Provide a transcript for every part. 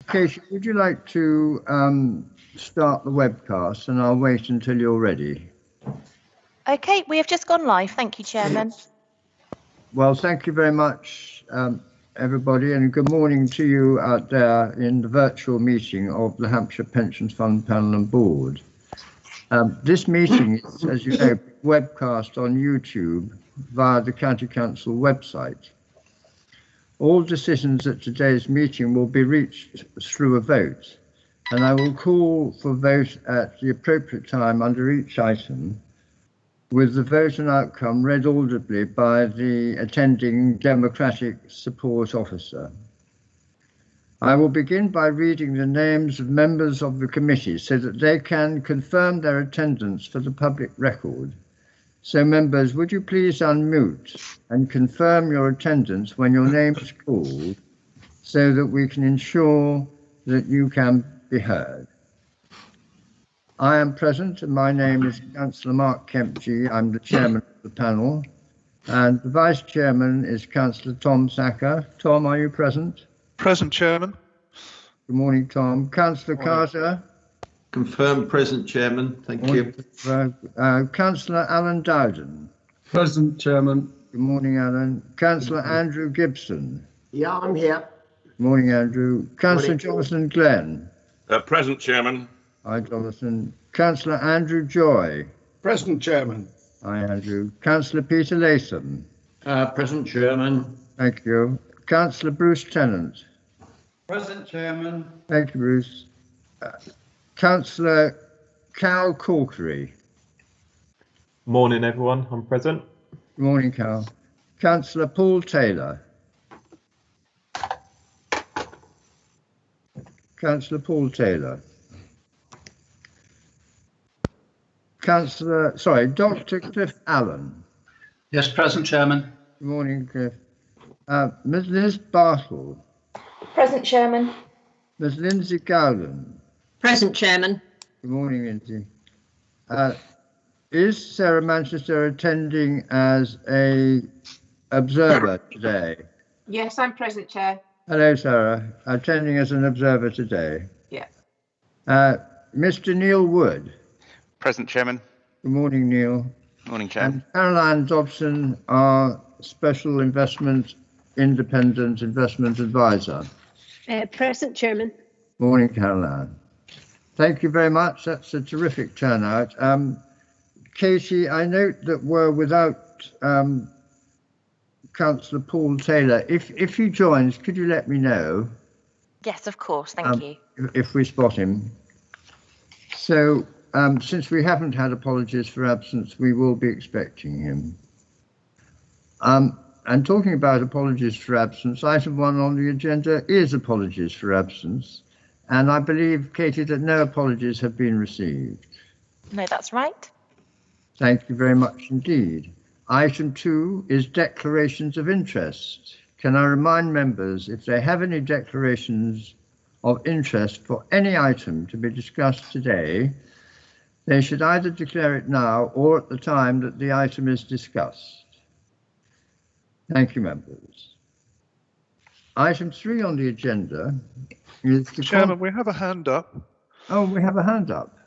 Katie, would you like to start the webcast, and I'll wait until you're ready. Okay, we have just gone live. Thank you, Chairman. Well, thank you very much, everybody, and good morning to you out there in the virtual meeting of the Hampshire Pensions Fund Panel and Board. This meeting is, as you know, webcast on YouTube via the County Council website. All decisions at today's meeting will be reached through a vote, and I will call for vote at the appropriate time under each item, with the vote and outcome read audibly by the attending Democratic Support Officer. I will begin by reading the names of members of the committee so that they can confirm their attendance for the public record. So members, would you please unmute and confirm your attendance when your name is called so that we can ensure that you can be heard. I am present and my name is Councillor Mark Kempsey. I'm the chairman of the panel, and the vice chairman is Councillor Tom Sacker. Tom, are you present? Present, Chairman. Good morning, Tom. Councillor Carter? Confirmed, present, Chairman. Thank you. Councillor Alan Dowden? Present, Chairman. Good morning, Alan. Councillor Andrew Gibson? Yeah, I'm here. Good morning, Andrew. Councillor Jonathan Glenn? Present, Chairman. Hi, Jonathan. Councillor Andrew Joy? Present, Chairman. Hi, Andrew. Councillor Peter Latham? Present, Chairman. Thank you. Councillor Bruce Tennant? Present, Chairman. Thank you, Bruce. Councillor Cal Corkery? Morning, everyone. I'm present. Good morning, Cal. Councillor Paul Taylor? Councillor Paul Taylor? Dr. Cliff Allen? Yes, present, Chairman. Good morning, Cliff. Ms. Liz Bartle? Present, Chairman. Ms. Lindsay Gowden? Present, Chairman. Good morning, Lindsay. Is Sarah Manchester attending as a observer today? Yes, I'm present, Chair. Hello, Sarah. Attending as an observer today. Yeah. Mr. Neil Wood? Present, Chairman. Good morning, Neil. Morning, Chair. And Caroline Dobson, our Special Independent Investment Advisor. Present, Chairman. Morning, Caroline. Thank you very much. That's a terrific turnout. Katie, I note that we're without Councillor Paul Taylor. If he joins, could you let me know? Yes, of course. Thank you. If we spot him. So, since we haven't had apologies for absence, we will be expecting him. And talking about apologies for absence, item 1 on the agenda is apologies for absence. And I believe, Katie, that no apologies have been received. No, that's right. Thank you very much indeed. Item 2 is declarations of interest. Can I remind members, if they have any declarations of interest for any item to be discussed today, they should either declare it now or at the time that the item is discussed. Thank you, members. Item 3 on the agenda is the Chairman, we have a hand up. Oh, we have a hand up.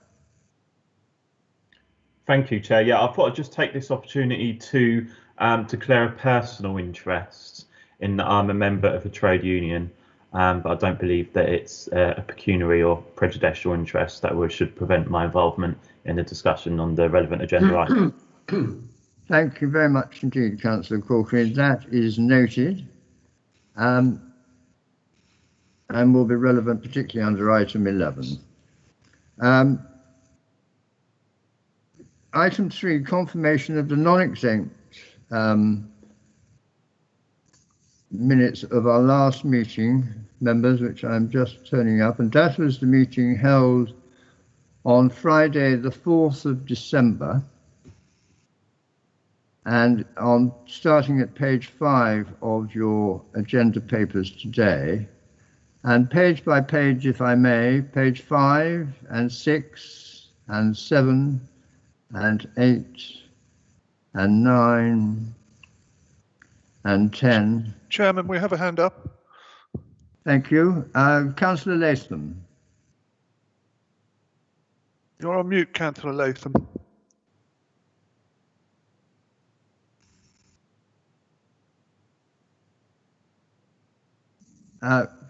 Thank you, Chair. Yeah, I thought I'd just take this opportunity to declare a personal interest in that I'm a member of a trade union, but I don't believe that it's a pecuniary or prejudicial interest that should prevent my involvement in the discussion on the relevant agenda item. Thank you very much indeed, Councillor Corcoran. That is noted and will be relevant particularly under item 11. Item 3, confirmation of the non-exempt minutes of our last meeting, members, which I'm just turning up, and that was the meeting held on Friday the 4th of December. And starting at page 5 of your agenda papers today, and page by page, if I may, page 5 and 6 and 7 and 8 and 9 and 10. Chairman, we have a hand up. Thank you. Councillor Latham. You're on mute, Councillor Latham.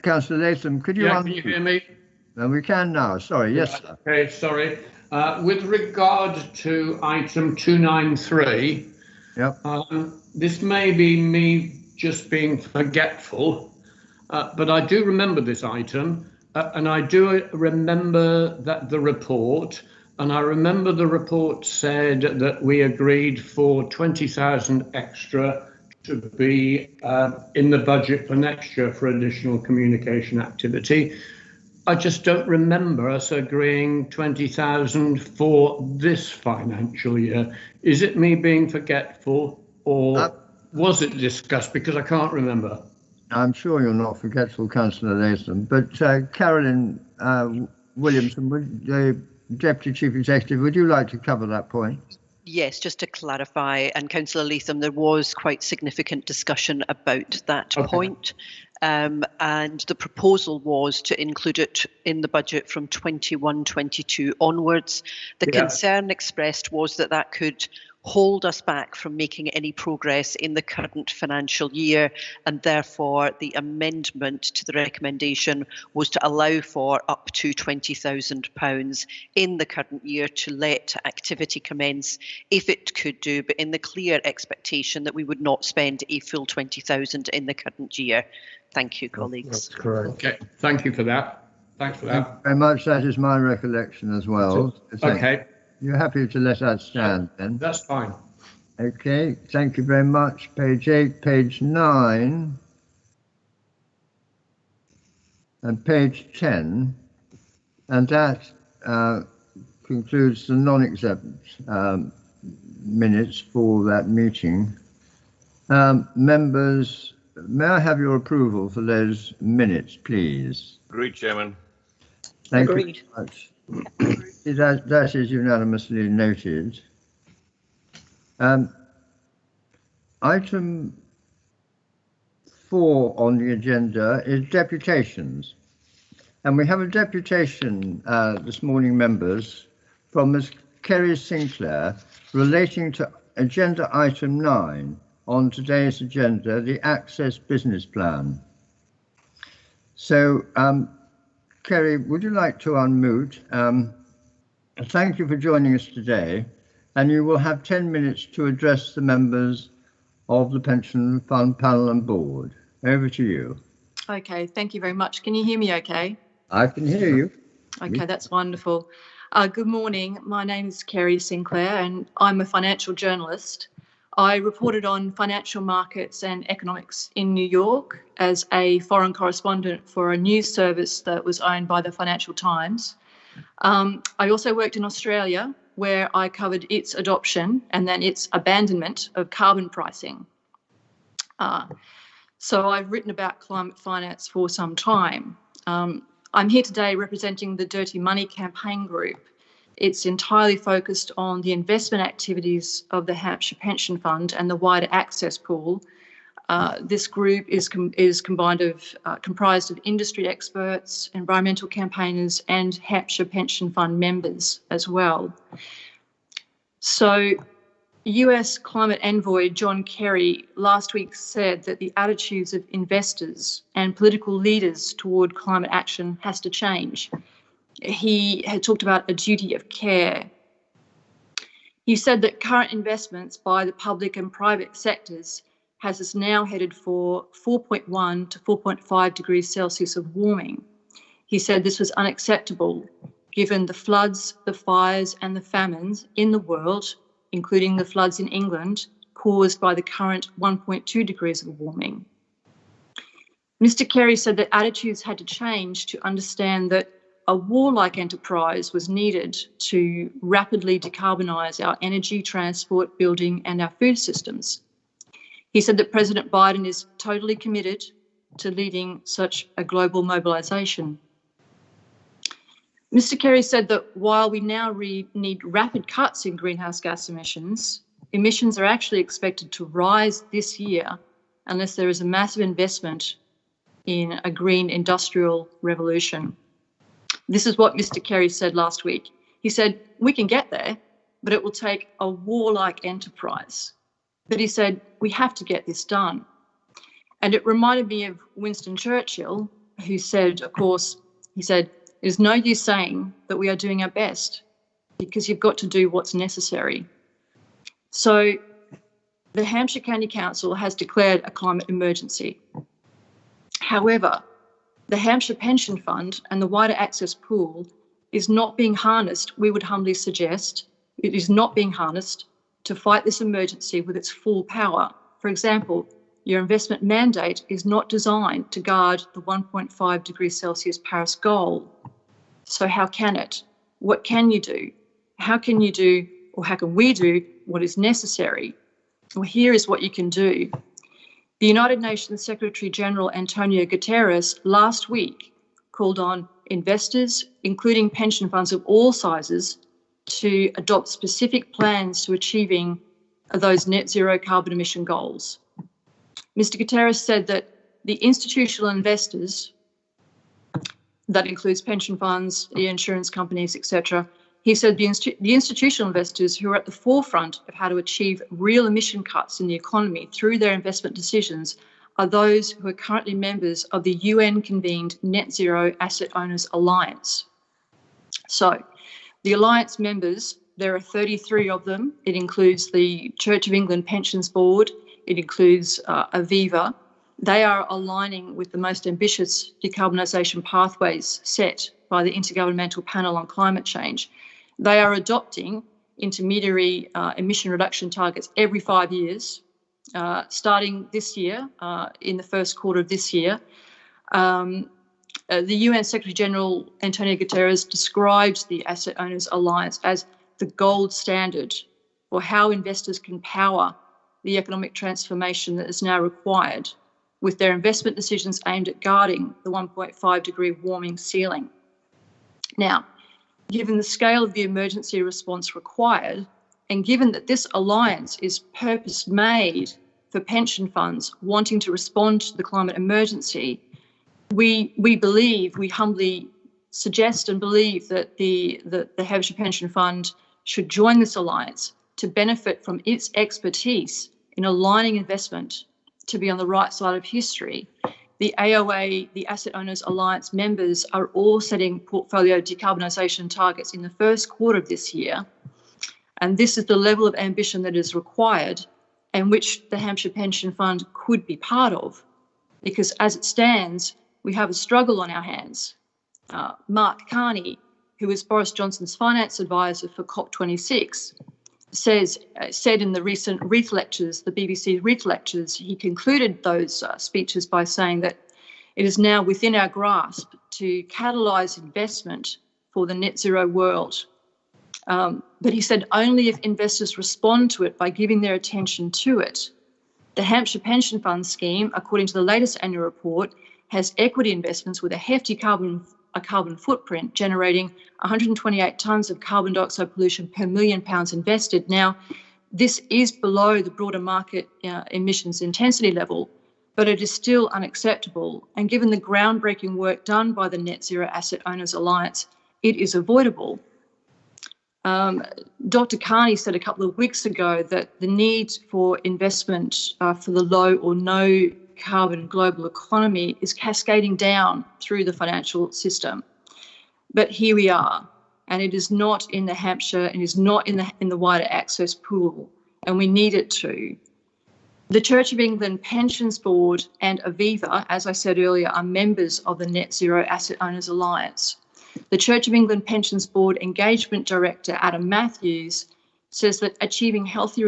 Councillor Latham, could you Can you hear me? We can now. Sorry. Yes, sir. Okay, sorry. With regard to item 293, Yep. this may be me just being forgetful, but I do remember this item, and I do remember that the report, and I remember the report said that we agreed for 20,000 extra to be in the budget for next year for additional communication activity. I just don't remember us agreeing 20,000 for this financial year. Is it me being forgetful, or was it discussed? Because I can't remember. I'm sure you're not forgetful, Councillor Latham, but Carolyn Williamson, the Deputy Chief Executive, would you like to cover that point? Yes, just to clarify, and Councillor Latham, there was quite significant discussion about that point. And the proposal was to include it in the budget from 21-22 onwards. The concern expressed was that that could hold us back from making any progress in the current financial year, and therefore the amendment to the recommendation was to allow for up to £20,000 in the current year to let activity commence if it could do, but in the clear expectation that we would not spend a full 20,000 in the current year. Thank you, colleagues. That's correct. Okay, thank you for that. Thanks for that. Thank you very much. That is my recollection as well. Okay. You're happy to let that stand then? That's fine. Okay, thank you very much. Page 8, page 9, and page 10, and that concludes the non-exempt minutes for that meeting. Members, may I have your approval for those minutes, please? Agreed, Chairman. Thank Agreed. you very much. That is unanimously noted. Item 4 on the agenda is deputations. And we have a deputation this morning, members, from Ms. Kerry Sinclair relating to agenda item 9 on today's agenda, the Access Business Plan. So, Kerry, would you like to unmute? Thank you for joining us today, and you will have 10 minutes to address the members of the Pension Fund Panel and Board. Over to you. Okay, thank you very much. Can you hear me okay? I can hear you. Okay, that's wonderful. Good morning. My name is Kerry Sinclair, and I'm a financial journalist. I reported on financial markets and economics in New York as a foreign correspondent for a news service that was owned by the Financial Times. I also worked in Australia, where I covered its adoption and then its abandonment of carbon pricing. So I've written about climate finance for some time. I'm here today representing the Dirty Money campaign group. It's entirely focused on the investment activities of the Hampshire Pension Fund and the wider access pool. This group is comprised of industry experts, environmental campaigners, and Hampshire Pension Fund members as well. So, US climate envoy John Kerry last week said that the attitudes of investors and political leaders toward climate action has to change. He had talked about a duty of care. He said that current investments by the public and private sectors has us now headed for 4.1 to 4.5 degrees Celsius of warming. He said this was unacceptable given the floods, the fires and the famines in the world, including the floods in England, caused by the current 1.2 degrees of warming. Mr. Kerry said that attitudes had to change to understand that a warlike enterprise was needed to rapidly decarbonise our energy, transport, building and our food systems. He said that President Biden is totally committed to leading such a global mobilisation. Mr. Kerry said that while we now need rapid cuts in greenhouse gas emissions, emissions are actually expected to rise this year unless there is a massive investment in a green industrial revolution. This is what Mr. Kerry said last week. He said, we can get there, but it will take a warlike enterprise. But he said, we have to get this done. And it reminded me of Winston Churchill, who said, of course, he said, there's no use saying that we are doing our best because you've got to do what's necessary. So the Hampshire County Council has declared a climate emergency. However, the Hampshire Pension Fund and the wider access pool is not being harnessed, we would humbly suggest, it is not being harnessed to fight this emergency with its full power. For example, your investment mandate is not designed to guard the 1.5 degrees Celsius Paris goal. So how can it? What can you do? How can you do, or how can we do what is necessary? Well, here is what you can do. The United Nations Secretary General Antonio Guterres last week called on investors, including pension funds of all sizes, to adopt specific plans to achieving those net zero carbon emission goals. Mr. Guterres said that the institutional investors, that includes pension funds, the insurance companies, etc., he said the institutional investors who are at the forefront of how to achieve real emission cuts in the economy through their investment decisions are those who are currently members of the UN-convened Net Zero Asset Owners Alliance. So the Alliance members, there are 33 of them. It includes the Church of England Pensions Board. It includes Aviva. They are aligning with the most ambitious decarbonisation pathways set by the Intergovernmental Panel on Climate Change. They are adopting intermediary emission reduction targets every 5 years, starting this year, in the first quarter of this year. The UN Secretary General Antonio Guterres described the Asset Owners Alliance as the gold standard for how investors can power the economic transformation that is now required, with their investment decisions aimed at guarding the 1.5 degree warming ceiling. Now, given the scale of the emergency response required, and given that this alliance is purpose-made for pension funds wanting to respond to the climate emergency, we believe, we humbly suggest and believe that the Hampshire Pension Fund should join this alliance to benefit from its expertise in aligning investment to be on the right side of history. The AOA, the Asset Owners Alliance members, are all setting portfolio decarbonisation targets in the first quarter of this year. And this is the level of ambition that is required and which the Hampshire Pension Fund could be part of. Because as it stands, we have a struggle on our hands. Mark Carney, who is Boris Johnson's finance advisor for COP26, said in the recent Reith lectures, the BBC Reith lectures, he concluded those speeches by saying that it is now within our grasp to catalyse investment for the net zero world. But he said only if investors respond to it by giving their attention to it. The Hampshire Pension Fund scheme, according to the latest annual report, has equity investments with a hefty carbon footprint, generating 128 tonnes of carbon dioxide pollution per £1 million invested. Now, this is below the broader market emissions intensity level, but it is still unacceptable. And given the groundbreaking work done by the Net Zero Asset Owners Alliance, it is avoidable. Dr. Carney said a couple of weeks ago that the need for investment for the low or no carbon global economy is cascading down through the financial system. But here we are, and it is not in the Hampshire and is not in the wider access pool, and we need it to. The Church of England Pensions Board and Aviva, as I said earlier, are members of the Net Zero Asset Owners Alliance. The Church of England Pensions Board Engagement Director Adam Matthews says that achieving healthy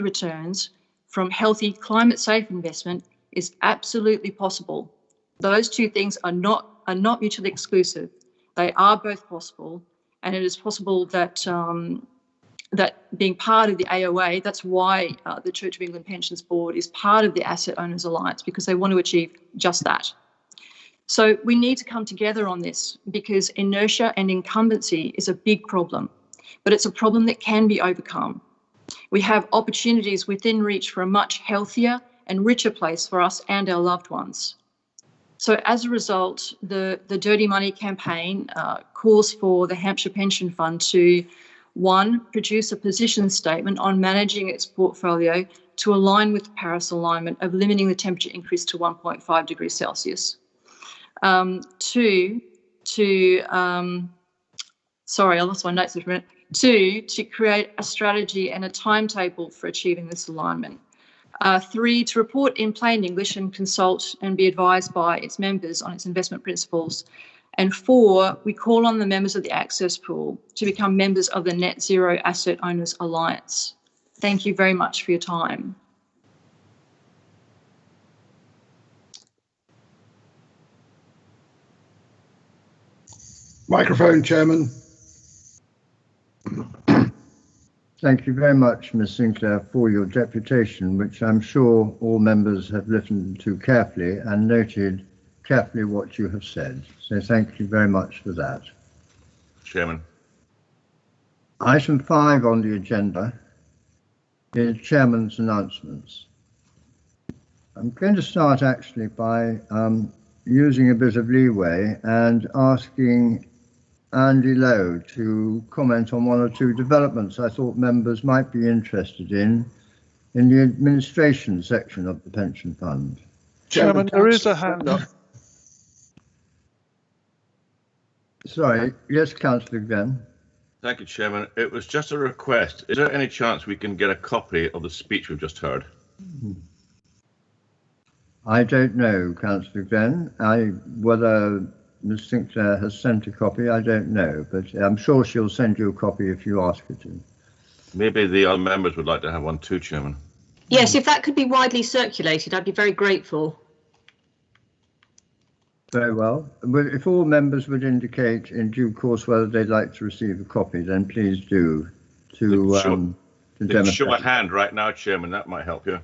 returns from healthy climate-safe investment is absolutely possible. Those two things are not mutually exclusive. They are both possible, and it is possible that that being part of the AOA, that's why the Church of England Pensions Board is part of the Asset Owners Alliance, because they want to achieve just that. So we need to come together on this, because inertia and incumbency is a big problem, but it's a problem that can be overcome. We have opportunities within reach for a much healthier and richer place for us and our loved ones. So as a result, the Dirty Money campaign calls for the Hampshire Pension Fund to, one, produce a position statement on managing its portfolio to align with the Paris alignment of limiting the temperature increase to 1.5 degrees Celsius. Sorry, I lost my notes for a minute. 2, to create a strategy and a timetable for achieving this alignment. 3, to report in plain English and consult and be advised by its members on its investment principles. And 4, we call on the members of the Access Pool to become members of the Net Zero Asset Owners Alliance. Thank you very much for your time. Microphone, Chairman. Thank you very much, Ms. Sinclair, for your deputation, which I'm sure all members have listened to carefully and noted carefully what you have said. So thank you very much for that. Chairman. Item 5 on the agenda is Chairman's announcements. I'm going to start actually by using a bit of leeway and asking Andy Lowe to comment on 1 or 2 developments I thought members might be interested in the administration section of the pension fund. Chairman, there is a hand up. Sorry, yes, Councillor Glenn. Thank you, Chairman. It was just a request. Is there any chance we can get a copy of the speech we've just heard? I don't know, Councillor Glenn. Whether Ms. Sinclair has sent a copy, I don't know, but I'm sure she'll send you a copy if you ask her to. Maybe the other members would like to have one too, Chairman. Yes, if that could be widely circulated, I'd be very grateful. Very well. If all members would indicate in due course whether they'd like to receive a copy, then please do. To show a hand right now, Chairman. That might help you.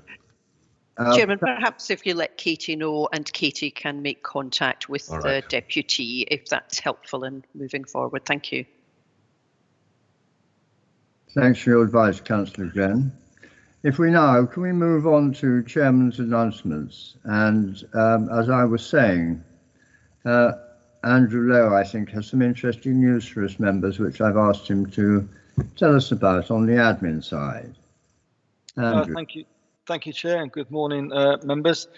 Chairman, perhaps if you let Katie know, and Katie can make contact with the deputy, if that's helpful in moving forward. Thank you. Thanks for your advice, Councillor Glenn. If we now, can we move on to Chairman's announcements? And as I was saying, Andrew Lowe, I think, has some interesting news for us members, which I've asked him to tell us about on the admin side. Thank you, Chair, and good morning, members.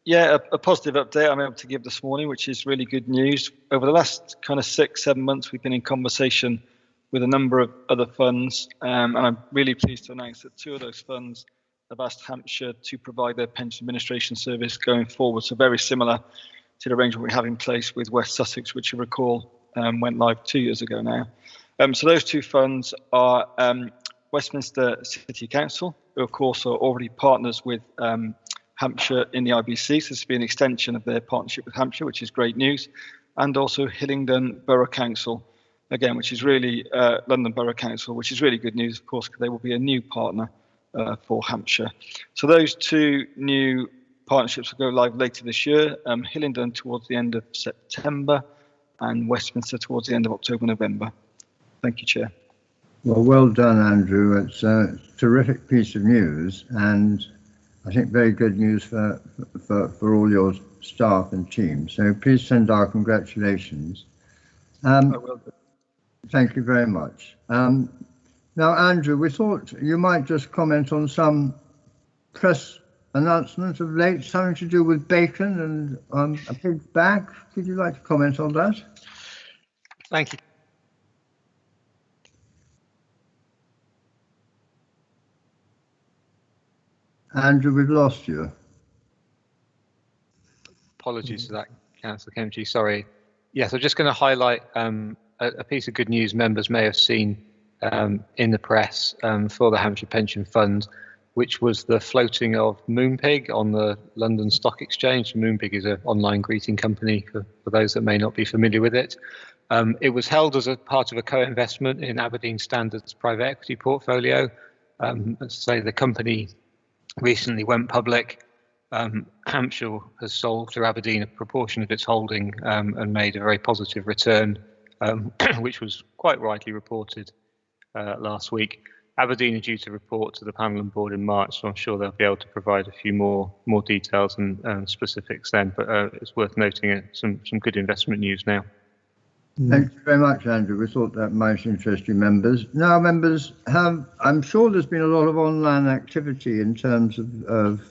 Yeah, a positive update I'm able to give this morning, which is really good news. Over the last kind of 6-7 months, we've been in conversation with a number of other funds, and I'm really pleased to announce that 2 of those funds have asked Hampshire to provide their pension administration service going forward. So very similar to the arrangement we have in place with West Sussex, which you recall went live 2 years ago now. So those 2 funds are Westminster City Council, who of course are already partners with Hampshire in the IBC, so this will be an extension of their partnership with Hampshire, which is great news, and also Hillingdon Borough Council, again, which is really London Borough Council, which is really good news, of course, because they will be a new partner for Hampshire. So those 2 new partnerships will go live later this year, Hillingdon towards the end of September and Westminster towards the end of October, November. Thank you, Chair. Well done, Andrew. It's a terrific piece of news, and I think very good news for all your staff and team. So please send our congratulations. I will do. Thank you very much. Now, Andrew, we thought you might just comment on some press announcement of late, something to do with bacon and a pig's back. Could you like to comment on that? Thank you. Andrew, we've lost you. Apologies for that, Councillor Kempty. Sorry. Yes, I'm just going to highlight a piece of good news members may have seen in the press for the Hampshire Pension Fund, which was the floating of Moonpig on the London Stock Exchange. Moonpig is an online greeting company for those that may not be familiar with it. It was held as a part of a co-investment in Aberdeen Standard's private equity portfolio. Let's say the company recently went public. Hampshire has sold to Aberdeen a proportion of its holding and made a very positive return, which was quite rightly reported last week. Aberdeen are due to report to the panel and board in March, so I'm sure they'll be able to provide a few more details and specifics then. But it's worth noting some good investment news now. Thank you very much, Andrew. We thought that might interest you members. Now, members, I'm sure there's been a lot of online activity in terms of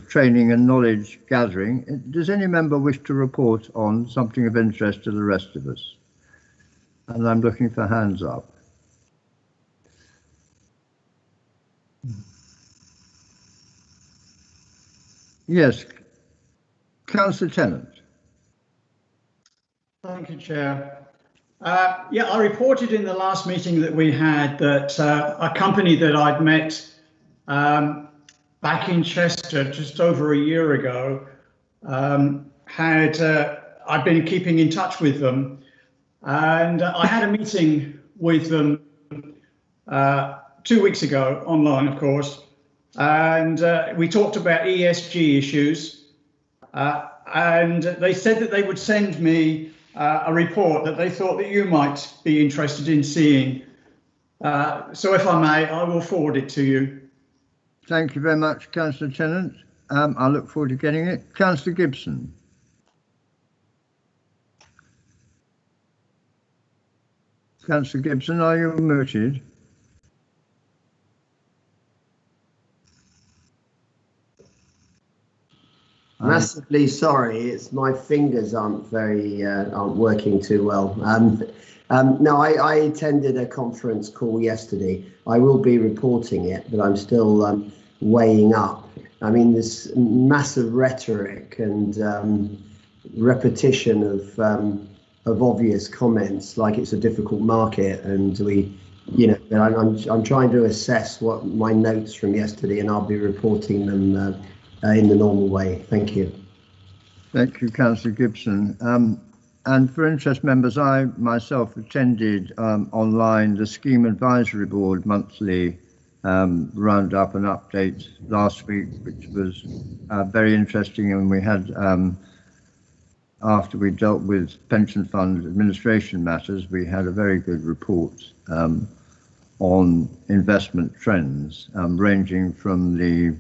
training and knowledge gathering. Does any member wish to report on something of interest to the rest of us? And I'm looking for hands up. Yes, Councillor Tennant. Thank you, Chair. Yeah, I reported in the last meeting that we had that a company that I'd met back in Chester just over a year ago I'd been keeping in touch with them, and I had a meeting with them 2 weeks ago, online, of course, and we talked about ESG issues, and they said that they would send me a report that they thought that you might be interested in seeing. So if I may, I will forward it to you. Thank you very much, Councillor Tennant. I look forward to getting it. Councillor Gibson. Councillor Gibson, are you muted? Massively sorry, it's my fingers aren't working too well. No, I attended a conference call yesterday. I will be reporting it, but I'm still weighing up. I mean, this massive rhetoric and repetition of obvious comments, like it's a difficult market, and I'm trying to assess what my notes from yesterday, and I'll be reporting them in the normal way. Thank you. Thank you, Councillor Gibson. And for interest members, I myself attended online the Scheme Advisory Board monthly roundup and update last week, which was very interesting. And we had, after we dealt with pension fund administration matters, we had a very good report on investment trends, ranging from the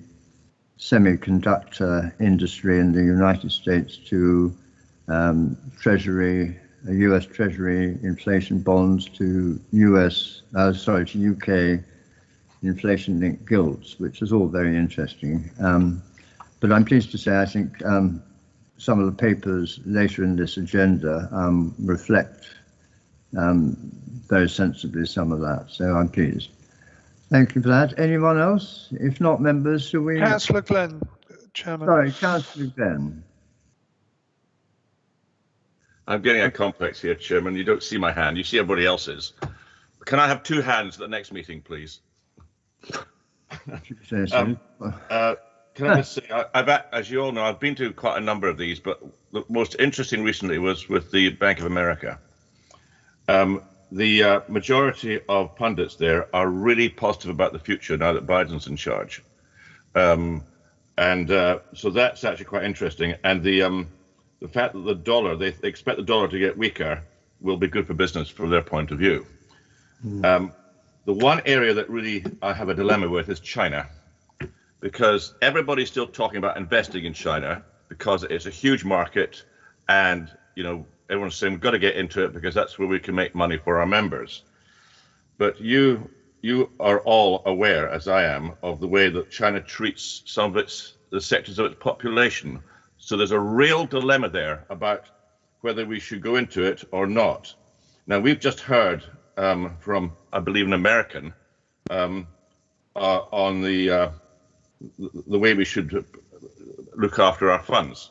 semiconductor industry in the United States to US Treasury inflation bonds to UK inflation-linked gilts, which is all very interesting. But I'm pleased to say I think some of the papers later in this agenda reflect very sensibly some of that, so I'm pleased. Thank you for that. Anyone else? If not, members, shall we? Councillor Glenn, Chairman. Sorry, Councillor Glenn. I'm getting a complex here, Chairman. You don't see my hand. You see everybody else's. Can I have two hands at the next meeting, please? Can I just say, as you all know, I've been to quite a number of these, but the most interesting recently was with the Bank of America. The majority of pundits there are really positive about the future now that Biden's in charge. So that's actually quite interesting. And the fact that the dollar, they expect the dollar to get weaker, will be good for business from their point of view. The one area that really I have a dilemma with is China, because everybody's still talking about investing in China because it's a huge market, and everyone's saying we've got to get into it because that's where we can make money for our members. But you are all aware, as I am, of the way that China treats some of the sectors of its population. So there's a real dilemma there about whether we should go into it or not. Now, we've just heard from, I believe, an American on the way we should look after our funds.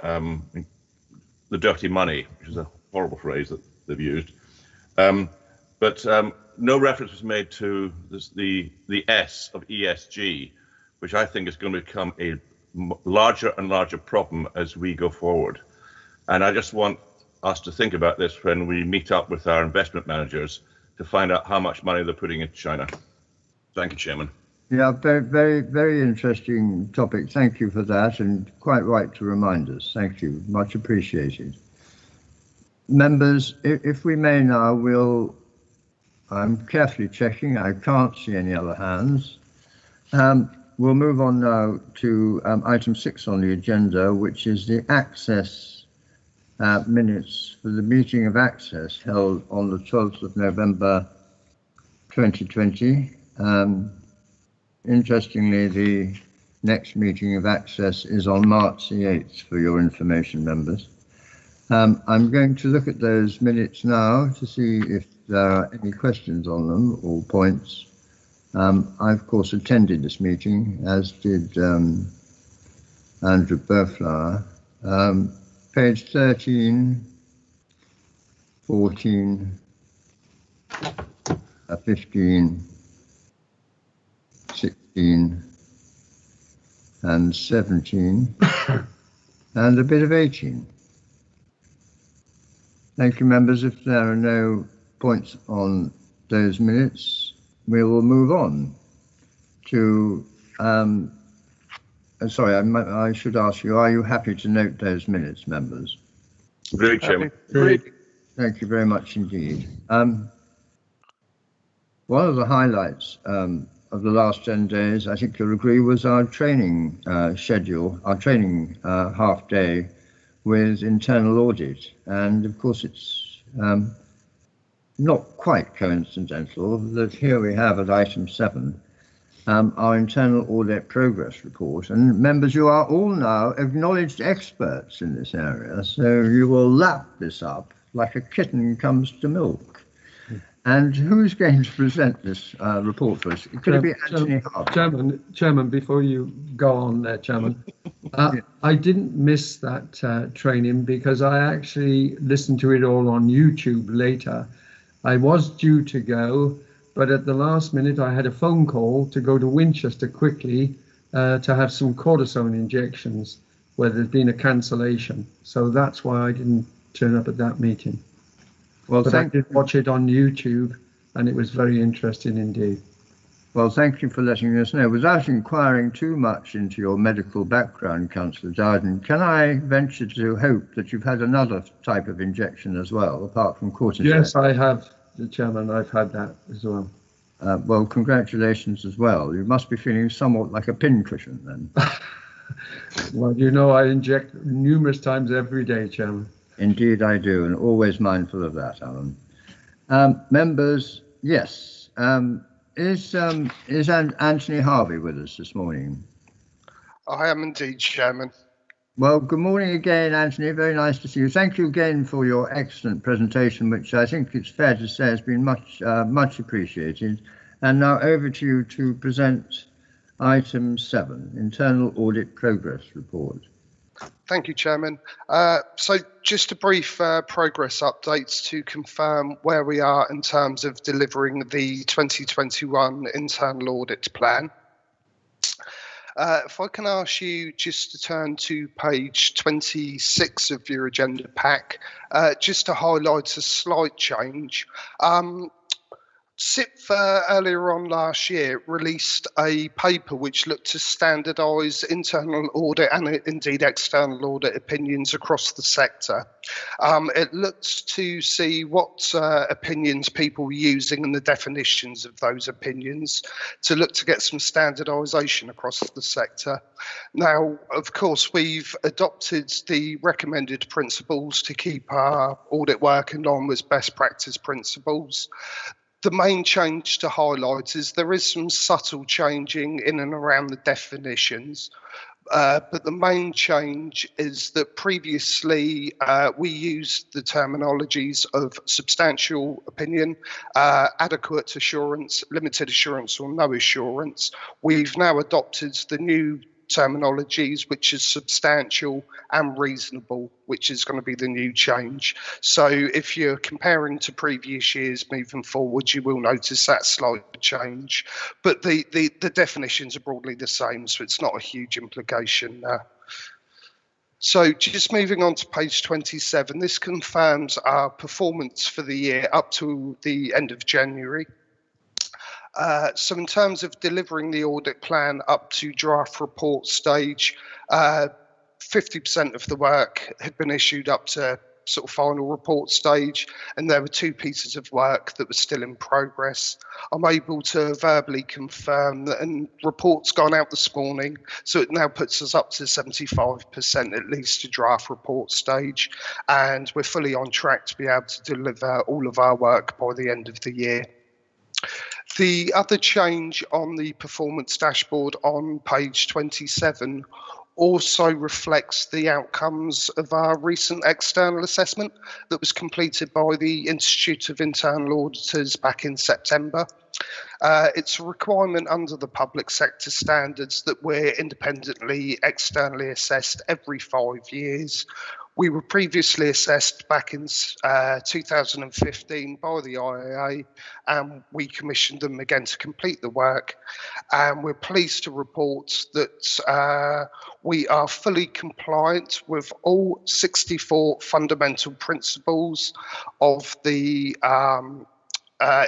The dirty money, which is a horrible phrase that they've used, but no reference was made to the S of ESG, which I think is going to become a larger and larger problem as we go forward. And I just want us to think about this when we meet up with our investment managers to find out how much money they're putting into China. Thank you, Chairman. Yeah, very, very, very interesting topic. Thank you for that, and quite right to remind us. Thank you, much appreciated. Members, if we may now, we'll I'm carefully checking. I can't see any other hands. We'll move on now to item 6 on the agenda, which is the access minutes for the meeting of access held on the 12th of November 2020. Interestingly, the next meeting of access is on March the 8th, for your information, members. I'm going to look at those minutes now to see if there are any questions on them or points. I, of course, attended this meeting, as did Andrew Burflower. Page 13, 14, 15, 16, and 17, and a bit of 18. Thank you, members. If there are no points on those minutes, we will move on to, sorry, I should ask you, are you happy to note those minutes, members? Very, Chairman. Thank you very much indeed. One of the highlights of the last 10 days, I think you'll agree, was our training schedule, our training half day with internal audit. And of course, it's not quite coincidental that here we have at item 7 our internal audit progress report. And members, you are all now acknowledged experts in this area, so you will lap this up like a kitten comes to milk. And who's going to present this report for us? Could it be Anthony Harvey? Chairman, before you go on there, Chairman, I didn't miss that training because I actually listened to it all on YouTube later. I was due to go, but at the last minute I had a phone call to go to Winchester quickly to have some cortisone injections where there's been a cancellation. So that's why I didn't turn up at that meeting. Well, but I did watch it on YouTube, and it was very interesting indeed. Well, thank you for letting us know. Without inquiring too much into your medical background, Councillor Dowden, can I venture to hope that you've had another type of injection as well, apart from cortisone? Yes, I have, Chairman. I've had that as well. Well, congratulations as well. You must be feeling somewhat like a pincushion then. Well, you know, I inject numerous times every day, Chairman. Indeed I do, and always mindful of that, Alan. Members, yes. Is Anthony Harvey with us this morning? I am indeed, Chairman. Well, good morning again, Anthony. Very nice to see you. Thank you again for your excellent presentation, which I think it's fair to say has been much appreciated. And now over to you to present item 7, Internal Audit Progress Report. Thank you, Chairman. So just a brief progress update to confirm where we are in terms of delivering the 2021 internal audit plan. If I can ask you just to turn to page 26 of your agenda pack, just to highlight a slight change. SIP earlier on last year released a paper which looked to standardise internal audit and indeed external audit opinions across the sector. It looked to see what opinions people were using and the definitions of those opinions to look to get some standardisation across the sector. Now, of course, we've adopted the recommended principles to keep our audit work in line with best practice principles. The main change to highlight is there is some subtle changing in and around the definitions, but the main change is that previously we used the terminologies of substantial opinion, adequate assurance, limited assurance or no assurance. We've now adopted the new terminologies, which is substantial and reasonable, which is going to be the new change. So if you're comparing to previous years moving forward, you will notice that slight change, but the definitions are broadly the same, so it's not a huge implication there. So just moving on to page 27, this confirms our performance for the year up to the end of January. So in terms of delivering the audit plan up to draft report stage, 50% of the work had been issued up to sort of final report stage, and there were 2 pieces of work that were still in progress. I'm able to verbally confirm that a report's gone out this morning, so it now puts us up to 75% at least to draft report stage, and we're fully on track to be able to deliver all of our work by the end of the year. The other change on the performance dashboard on page 27 also reflects the outcomes of our recent external assessment that was completed by the Institute of Internal Auditors back in September. It's a requirement under the public sector standards that we're independently externally assessed every 5 years. We were previously assessed back in 2015 by the IAA, and we commissioned them again to complete the work. And we're pleased to report that we are fully compliant with all 64 fundamental principles of the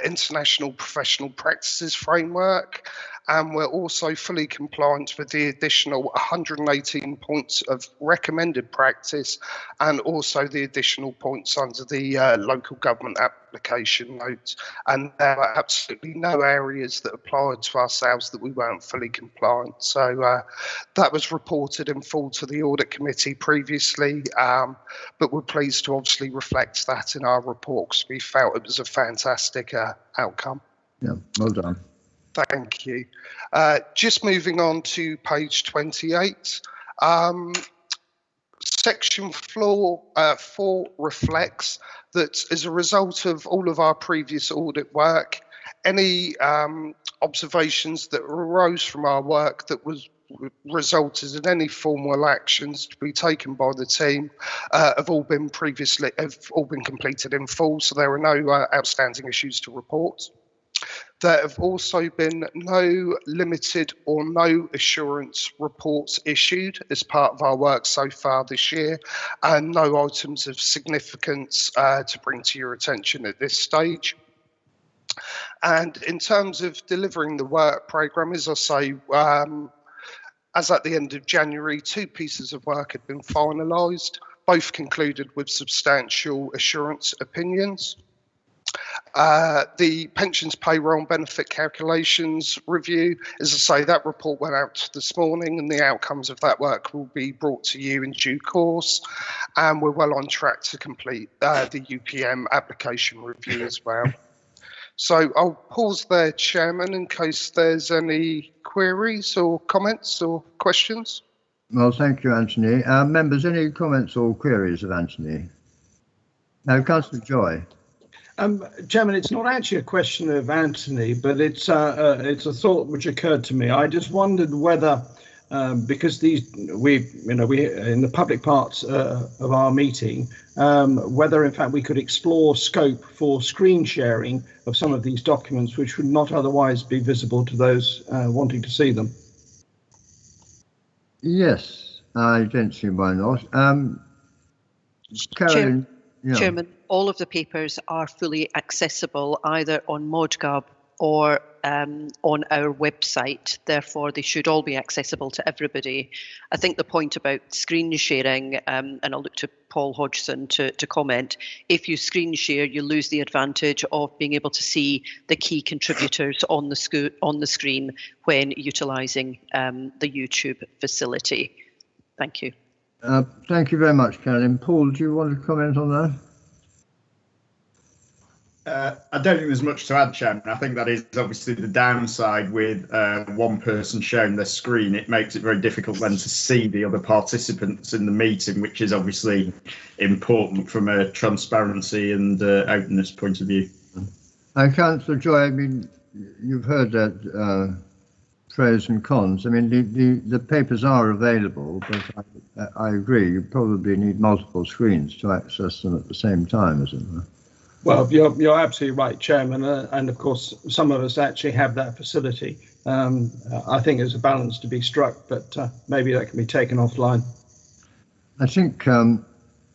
International Professional Practices Framework, and we're also fully compliant with the additional 118 points of recommended practice, and also the additional points under the local government application note. And there are absolutely no areas that applied to ourselves that we weren't fully compliant. So that was reported in full to the audit committee previously, but we're pleased to obviously reflect that in our report because we felt it was a fantastic outcome. Yeah, well done. Thank you. Just moving on to page 28. Section 4 reflects that as a result of all of our previous audit work, any observations that arose from our work that was resulted in any formal actions to be taken by the team have all been completed in full, so there are no outstanding issues to report. There have also been no limited or no assurance reports issued as part of our work so far this year, and no items of significance to bring to your attention at this stage. And in terms of delivering the work programme, as I say, as at the end of January, 2 pieces of work had been finalised, both concluded with substantial assurance opinions. The pensions payroll and benefit calculations review, as I say, that report went out this morning, and the outcomes of that work will be brought to you in due course, and we're well on track to complete the UPM application review as well. So I'll pause there, Chairman, in case there's any queries or comments or questions. Well, thank you, Anthony. Members, any comments or queries of Anthony? No, Councillor Joy. Chairman, it's not actually a question of Anthony, but it's a thought which occurred to me. I just wondered whether, because we in the public parts of our meeting, whether in fact we could explore scope for screen sharing of some of these documents, which would not otherwise be visible to those wanting to see them. Yes, I don't see why not. Karen. Yeah. Chairman, all of the papers are fully accessible either on ModGov or on our website. Therefore, they should all be accessible to everybody. I think the point about screen sharing, and I'll look to Paul Hodgson to comment, if you screen share, you lose the advantage of being able to see the key contributors on the screen when utilising the YouTube facility. Thank you. Thank you very much, Karen. Paul, do you want to comment on that? I don't think there's much to add, Chairman. I think that is obviously the downside with one person sharing their screen. It makes it very difficult then to see the other participants in the meeting, which is obviously important from a transparency and openness point of view. Councillor Joy, I mean, you've heard that pros and cons. I mean, the papers are available, but I agree, you probably need multiple screens to access them at the same time, as it were. Well, you're absolutely right, Chairman, and of course some of us actually have that facility. I think there's a balance to be struck, but maybe that can be taken offline. I think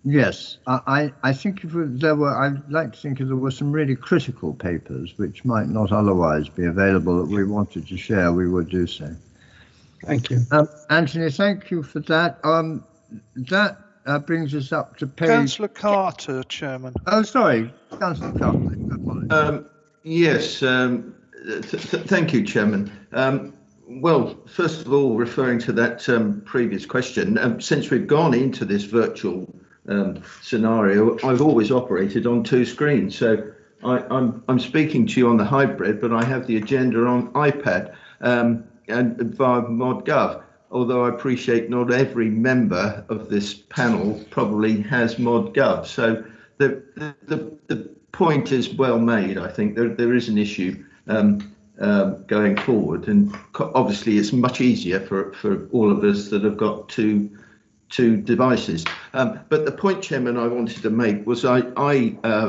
yes. I think if I'd like to think if there were some really critical papers which might not otherwise be available that we wanted to share, we would do so. Thank you, Anthony. Thank you for that. That brings us up to page. Councillor Carter, Chairman. Oh, sorry, Councillor Carter. Yes, thank you, Chairman. Well, first of all, referring to that previous question, since we've gone into this virtual scenario, I've always operated on 2 screens. So I'm speaking to you on the hybrid, but I have the agenda on iPad and via ModGov. Although I appreciate not every member of this panel probably has ModGov. So the point is well made. I think there is an issue going forward, and obviously it's much easier for all of us that have got two devices. But the point, Chairman, I wanted to make was I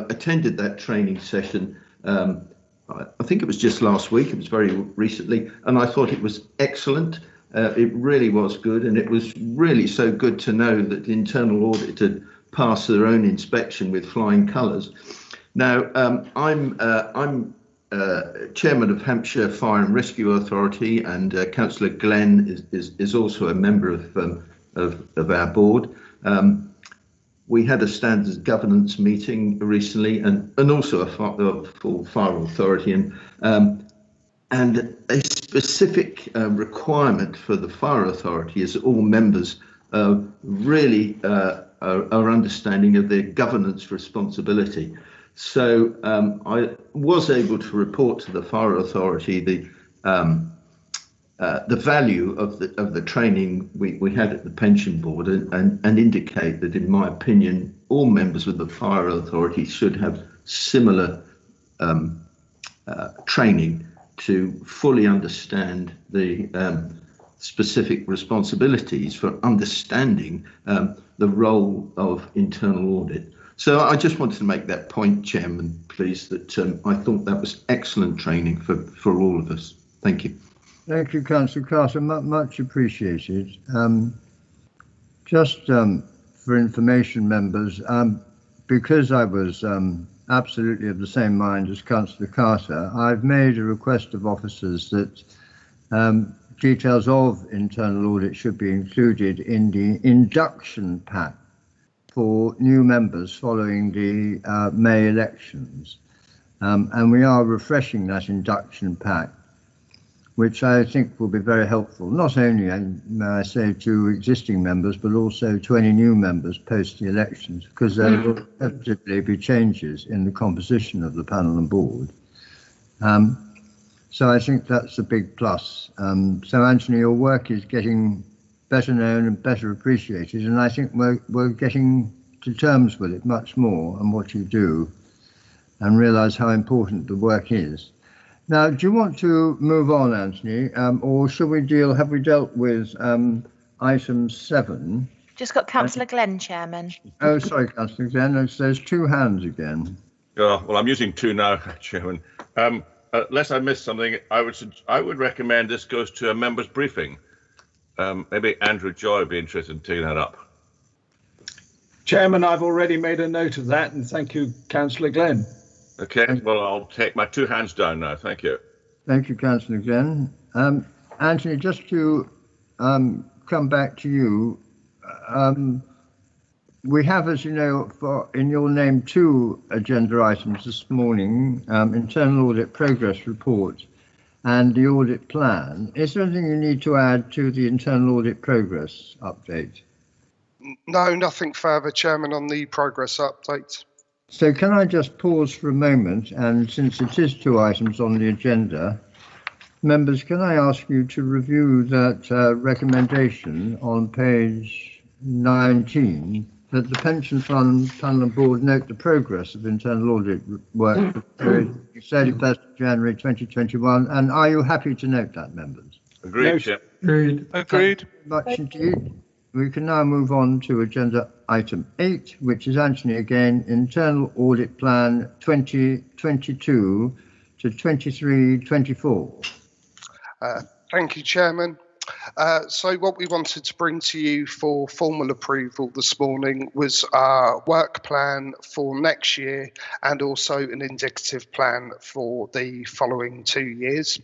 attended that training session. I think it was just last week. It was very recently, and I thought it was excellent. It really was good, and it was really so good to know that the internal audit had passed their own inspection with flying colours. Now, I'm chairman of Hampshire Fire and Rescue Authority, and Councillor Glenn is also a member of our board. We had a standards governance meeting recently, and also a full fire authority, and a specific requirement for the fire authority is that all members really are understanding of their governance responsibility. So I was able to report to the fire authority the value of the training we had at the pension board, and indicate that, in my opinion, all members of the fire authority should have similar training to fully understand the specific responsibilities for understanding the role of internal audit. So I just wanted to make that point, Chairman, please, that I thought that was excellent training for all of us. Thank you. Thank you, Councillor Carter, much appreciated. Just for information, members, because I was absolutely of the same mind as Councillor Carter, I've made a request of officers that details of internal audit should be included in the induction pack for new members following the May elections. And we are refreshing that induction pack, which I think will be very helpful, not only, may I say, to existing members, but also to any new members post the elections, because there will inevitably be changes in the composition of the panel and board. So I think that's a big plus. So Anthony, your work is getting better known and better appreciated, and I think we're getting to terms with it much more and what you do, and realise how important the work is. Now, do you want to move on, Anthony, or shall we have we dealt with item 7? Just got Councillor Glenn, Chairman. Oh, sorry, Councillor Glenn, there's 2 hands again. Oh, well, I'm using 2 now, Chairman. Unless I missed something, I would recommend this goes to a members' briefing. Maybe Andrew Joy would be interested in taking that up. Chairman, I've already made a note of that, and thank you, Councillor Glenn. Okay, well, I'll take my 2 hands down now. Thank you. Thank you, Councillor Glenn. Anthony, just to come back to you, we have, as you know, in your name 2 agenda items this morning, internal audit progress report and the audit plan. Is there anything you need to add to the internal audit progress update? No, nothing further, Chairman, on the progress update. So can I just pause for a moment, and since it is 2 items on the agenda, members, can I ask you to review that recommendation on page 19, that the Pension Fund Panel and Board note the progress of internal audit work for the period 31st of January 2021, and are you happy to note that, members? Agreed, Chair. Agreed. Agreed. Much indeed. We can now move on to agenda item 8, which is Anthony again, Internal Audit Plan 2022 to 23-24. Thank you, Chairman. So what we wanted to bring to you for formal approval this morning was our work plan for next year, and also an indicative plan for the following 2 years.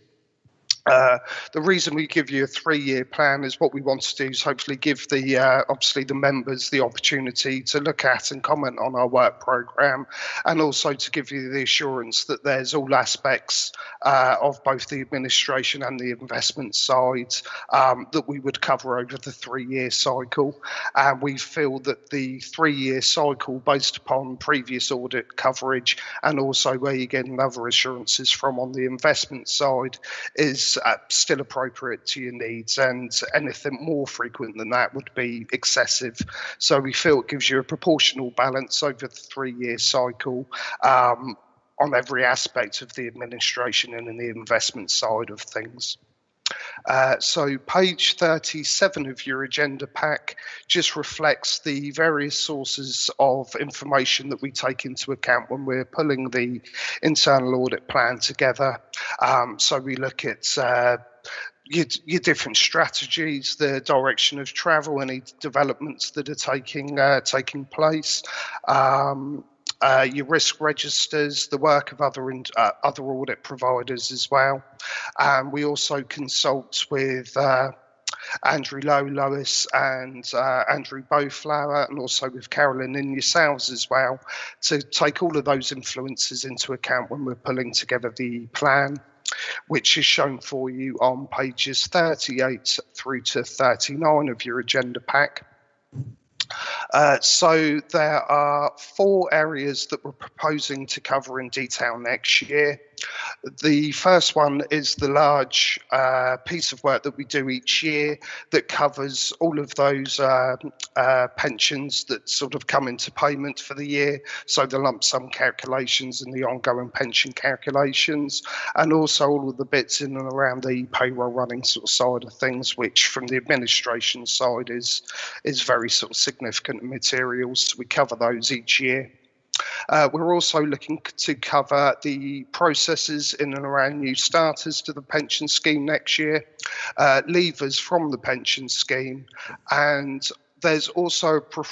The reason we give you a 3-year plan is what we want to do is hopefully give the obviously the members the opportunity to look at and comment on our work programme, and also to give you the assurance that there's all aspects of both the administration and the investment side that we would cover over the 3-year cycle. And we feel that the 3-year cycle, based upon previous audit coverage and also where you're getting other assurances from on the investment side, is still appropriate to your needs, and anything more frequent than that would be excessive. So we feel it gives you a proportional balance over the 3-year cycle on every aspect of the administration and in the investment side of things. So page 37 of your agenda pack just reflects the various sources of information that we take into account when we're pulling the internal audit plan together. So we look at your different strategies, the direction of travel, any developments that are taking place, your risk registers, the work of other audit providers as well. And we also consult with Andrew Lois and Andrew Bowflower, and also with Carolyn and yourselves as well, to take all of those influences into account when we're pulling together the plan, which is shown for you on pages 38 through to 39 of your agenda pack. So there are 4 areas that we're proposing to cover in detail next year. The first one is the large piece of work that we do each year that covers all of those pensions that sort of come into payment for the year, so the lump sum calculations and the ongoing pension calculations, and also all of the bits in and around the payroll running sort of side of things, which from the administration side is very sort of significant materials. So we cover those each year. We're also looking to cover the processes in and around new starters to the pension scheme next year, leavers from the pension scheme, and there's also a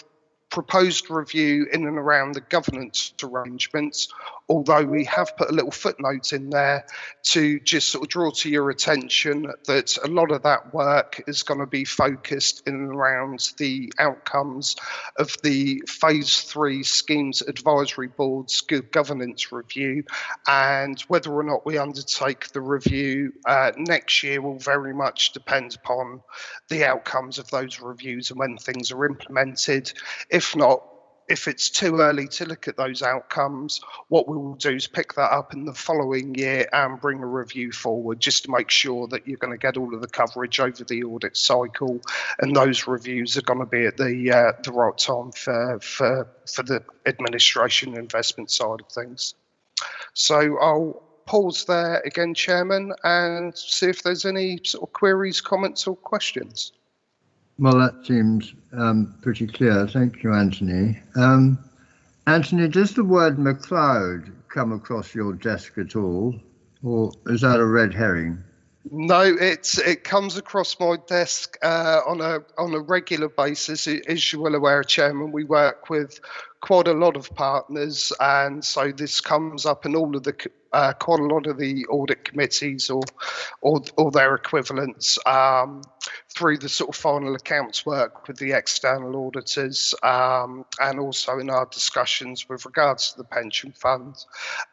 proposed review in and around the governance arrangements, although we have put a little footnote in there to just sort of draw to your attention that a lot of that work is going to be focused in and around the outcomes of the phase 3 schemes advisory board's good governance review, and whether or not we undertake the review next year will very much depend upon the outcomes of those reviews and when things are implemented. If not, if it's too early to look at those outcomes, what we will do is pick that up in the following year and bring a review forward, just to make sure that you're going to get all of the coverage over the audit cycle, and those reviews are going to be at the right time for the administration and investment side of things. So I'll pause there again, Chairman, and see if there's any sort of queries, comments or questions. Well, that seems pretty clear. Thank you, Anthony. Anthony, does the word McLeod come across your desk at all, or is that a red herring? No, it comes across my desk on a regular basis. As you're well aware, Chairman, we work with quite a lot of partners, and so this comes up in all of the quite a lot of the audit committees or their equivalents through the sort of final accounts work with the external auditors, and also in our discussions with regards to the pension fund.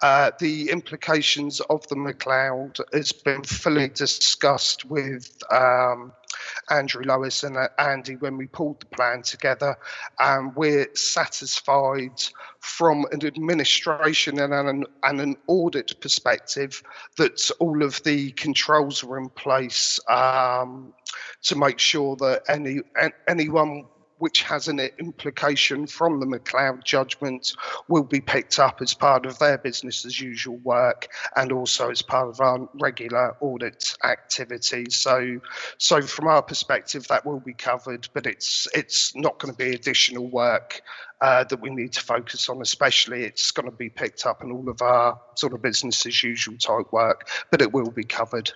The implications of the McLeod has been fully discussed with Andrew Lois and Andy when we pulled the plan together, and we're satisfied from an administration and an audit perspective that all of the controls are in place to make sure that anyone which has an implication from the McLeod judgment will be picked up as part of their business as usual work, and also as part of our regular audit activities. So from our perspective, that will be covered, but it's not going to be additional work that we need to focus on, especially it's going to be picked up in all of our sort of business as usual type work, but it will be covered.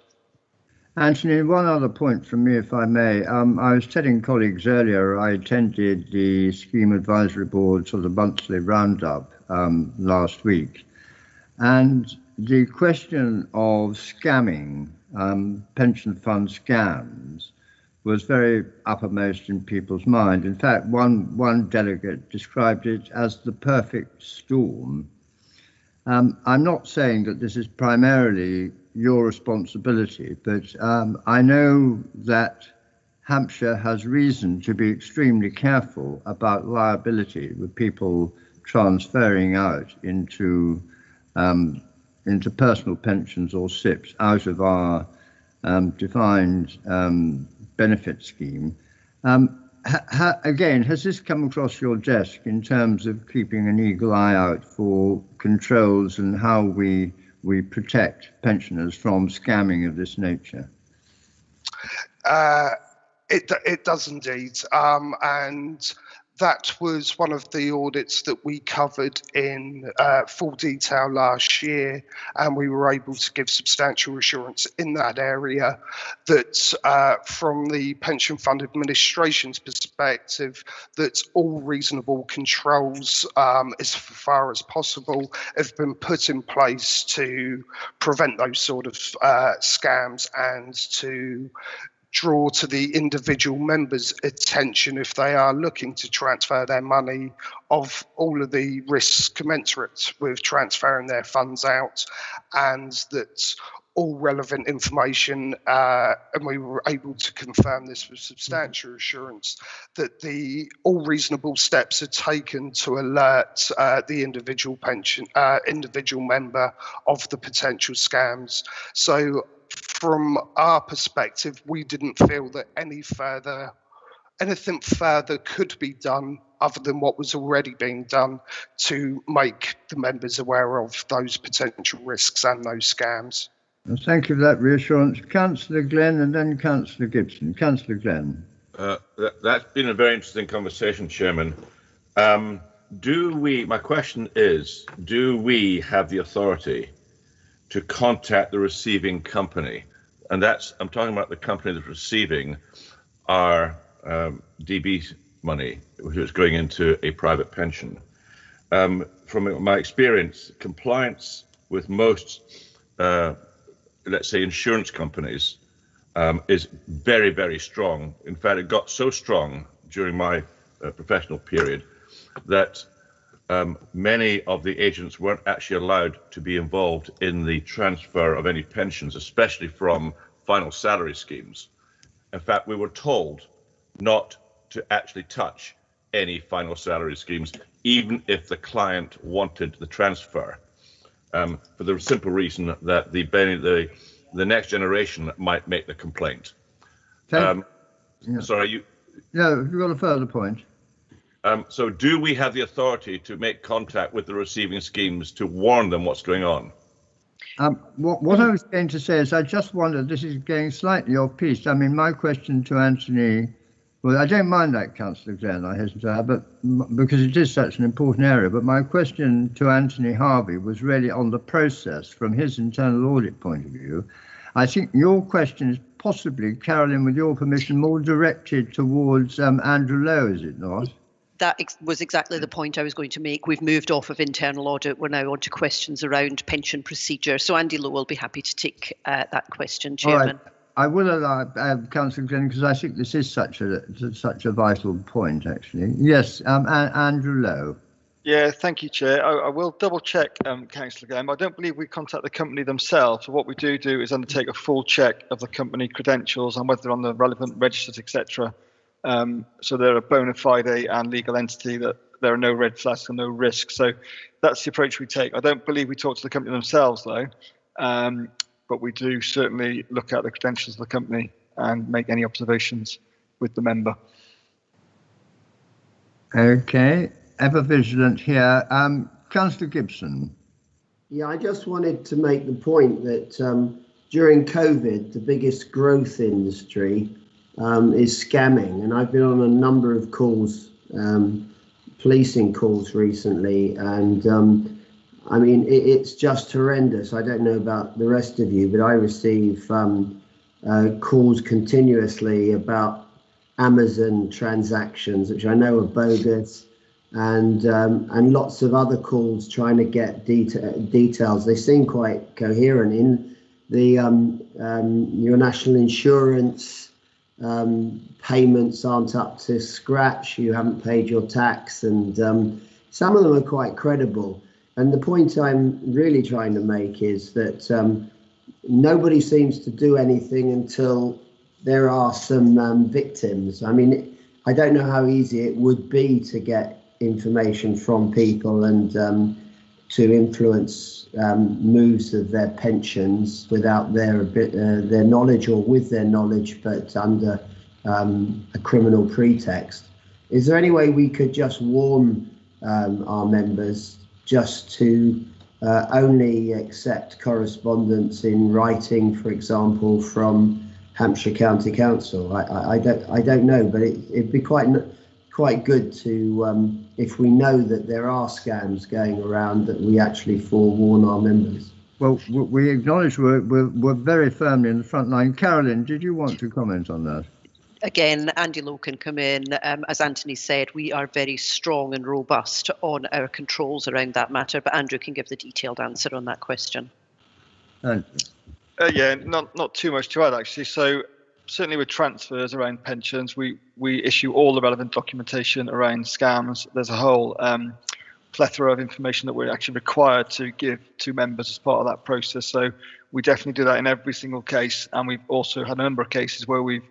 Anthony, one other point from me, if I may. I was telling colleagues earlier, I attended the Scheme Advisory Board sort of monthly roundup last week, and the question of scamming pension fund scams was very uppermost in people's mind. In fact, one delegate described it as the perfect storm. I'm not saying that this is primarily your responsibility, but I know that Hampshire has reason to be extremely careful about liability with people transferring out into personal pensions or SIPs out of our defined benefit scheme. Again, has this come across your desk in terms of keeping an eagle eye out for controls and how we protect pensioners from scamming of this nature? It does indeed, and that was one of the audits that we covered in full detail last year, and we were able to give substantial assurance in that area that from the pension fund administration's perspective, that all reasonable controls as far as possible have been put in place to prevent those sort of scams and to draw to the individual members' attention if they are looking to transfer their money of all of the risks commensurate with transferring their funds out, and that all relevant information, and we were able to confirm this with substantial assurance, that all reasonable steps are taken to alert the individual member of the potential scams. So from our perspective, we didn't feel that anything further could be done other than what was already being done to make the members aware of those potential risks and those scams. Well, thank you for that reassurance. Councillor Glenn and then Councillor Gibson. Councillor Glenn. That's been a very interesting conversation, Chairman. My question is, do we have the authority to contact the receiving company? And I'm talking about the company that's receiving our DB money, which is going into a private pension. From my experience, compliance with most, let's say, insurance companies is very, very strong. In fact, it got so strong during my professional period that many of the agents weren't actually allowed to be involved in the transfer of any pensions, especially from final salary schemes. In fact, we were told not to actually touch any final salary schemes, even if the client wanted the transfer, for the simple reason that the next generation might make the complaint. Sorry, you. No, you've got a further point. So do we have the authority to make contact with the receiving schemes to warn them what's going on? What I was going to say is I just wondered, this is going slightly off piece. I mean, my question to Anthony, well, I don't mind that, Councillor Glenn, I hasten to add, but because it is such an important area, but my question to Anthony Harvey was really on the process from his internal audit point of view. I think your question is possibly, Carolyn, with your permission, more directed towards Andrew Lowe, is it not? That was exactly the point I was going to make. We've moved off of internal audit. We're now on to questions around pension procedure. So Andy Lowe will be happy to take that question, Chairman. Right. I will allow Councillor Glenn, because I think this is such a vital point, actually. Yes, Andrew Lowe. Yeah, thank you, Chair. I will double check, Councillor Glenn. I don't believe we contact the company themselves. So what we do is undertake a full check of the company credentials and whether they're on the relevant registers, etc. So they're a bona fide and legal entity, that there are no red flags and no risks. So that's the approach we take. I don't believe we talk to the company themselves, though, but we do certainly look at the credentials of the company and make any observations with the member. Okay, ever vigilant here. Councillor Gibson. Yeah, I just wanted to make the point that during COVID, the biggest growth industry is scamming, and I've been on a number of calls, policing calls recently, and I mean it's just horrendous. I don't know about the rest of you, but I receive calls continuously about Amazon transactions, which I know are bogus, and lots of other calls trying to get details. They seem quite coherent your national insurance payments aren't up to scratch. You haven't paid your tax, and some of them are quite credible. And the point I'm really trying to make is that nobody seems to do anything until there are some victims. I mean, I don't know how easy it would be to get information from people and to influence moves of their pensions without their knowledge, or with their knowledge, but under a criminal pretext. Is there any way we could just warn our members just to only accept correspondence in writing, for example, from Hampshire County Council? I don't know, but it'd be quite good to, if we know that there are scams going around, that we actually forewarn our members. Well, we acknowledge we're very firmly in the front line. Carolyn, did you want to comment on that? Again, Andy Lowe can come in. As Anthony said, we are very strong and robust on our controls around that matter, but Andrew can give the detailed answer on that question. Yeah, not too much to add, actually. So certainly with transfers around pensions, we issue all the relevant documentation around scams. There's a whole plethora of information that we're actually required to give to members as part of that process. So we definitely do that in every single case. And we've also had a number of cases where we've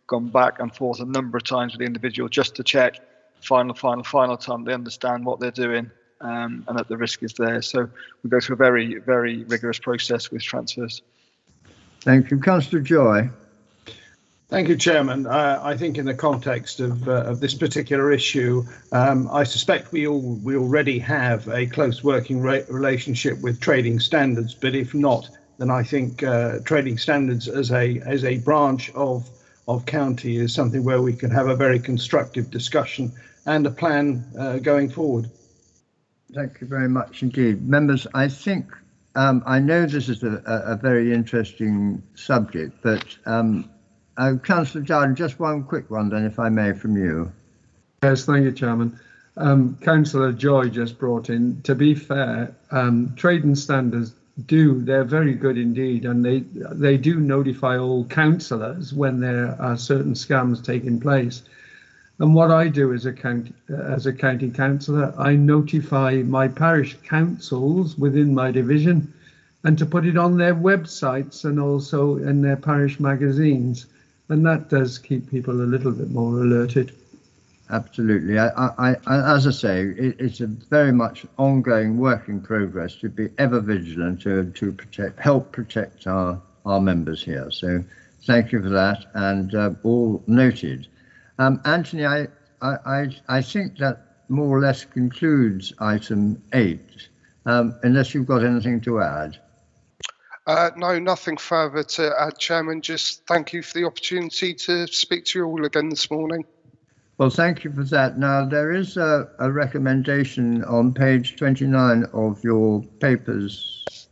gone back and forth a number of times with the individual just to check final time they understand what they're doing, and that the risk is there. So we go through a very, very rigorous process with transfers. Thank you. Councillor Joy. Thank you, Chairman. I think in the context of this particular issue, I suspect we already have a close working relationship with trading standards, but if not, then I think trading standards as a branch of county is something where we can have a very constructive discussion and a plan going forward. Thank you very much indeed. Members, I think I know this is a very interesting subject, but Councillor Dowden, just one quick one then, if I may, from you. Yes, thank you, Chairman. Councillor Joy just brought in, to be fair, trading standards they're very good indeed, and they do notify all councillors when there are certain scams taking place. And what I do as a county councillor, I notify my parish councils within my division, and to put it on their websites and also in their parish magazines, and that does keep people a little bit more alerted. Absolutely. I as I say, it's a very much ongoing work in progress to be ever vigilant to help protect our members here. So thank you for that, and all noted. Anthony, I think that more or less concludes item 8, unless you've got anything to add. No, nothing further to add, Chairman. Just thank you for the opportunity to speak to you all again this morning. Well, thank you for that. Now, there is a recommendation on page 29 of your papers,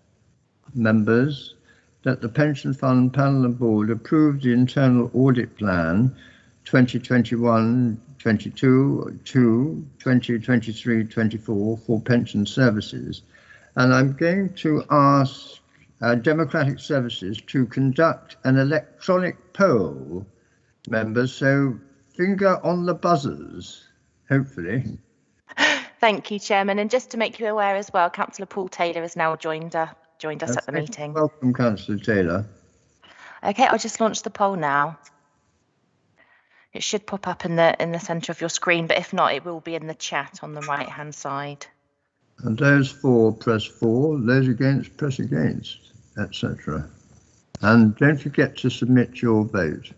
members, that the Pension Fund Panel and Board approve the Internal Audit Plan 2021-22 to 2023-24 for pension services. And I'm going to ask Democratic Services to conduct an electronic poll, members, so finger on the buzzers, hopefully. Thank you, Chairman. And just to make you aware as well, Councillor Paul Taylor has now joined us at the meeting. Welcome, Councillor Taylor. Okay, I'll just launch the poll now. It should pop up in the centre of your screen, but if not, it will be in the chat on the right-hand side. And those for, press for. Those against, press against, etc. And don't forget to submit your vote.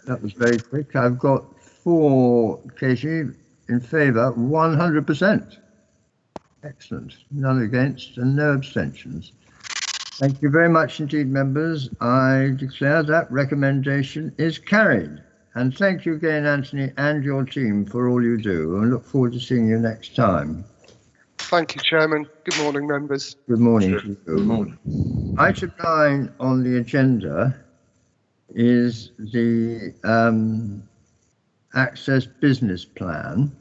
That was very quick. I've got 4, Katie, in favour, 100%. Excellent. None against and no abstentions. Thank you very much indeed, members. I declare that recommendation is carried. And thank you again, Anthony, and your team for all you do. And look forward to seeing you next time. Thank you, Chairman. Good morning, members. Good morning to you. Good morning. Item 9 on the agenda is the Access Business Plan.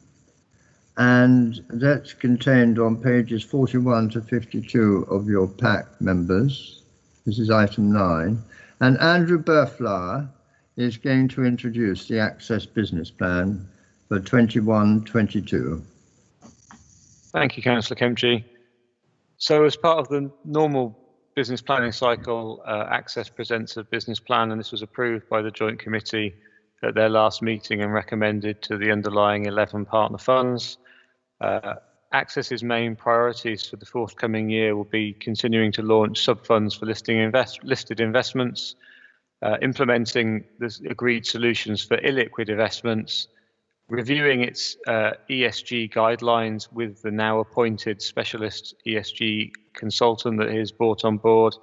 and that's contained on pages 41 to 52 of your pack, members. This is item 9. And Andrew Burflower is going to introduce the Access Business Plan for 21-22. Thank you, Councillor Kempchey. So as part of the normal business planning cycle, Access presents a business plan, and this was approved by the Joint Committee at their last meeting and recommended to the underlying 11 partner funds. Access's main priorities for the forthcoming year will be continuing to launch sub-funds for listed investments, implementing the agreed solutions for illiquid investments, reviewing its ESG guidelines with the now appointed specialist ESG consultant that is brought on board,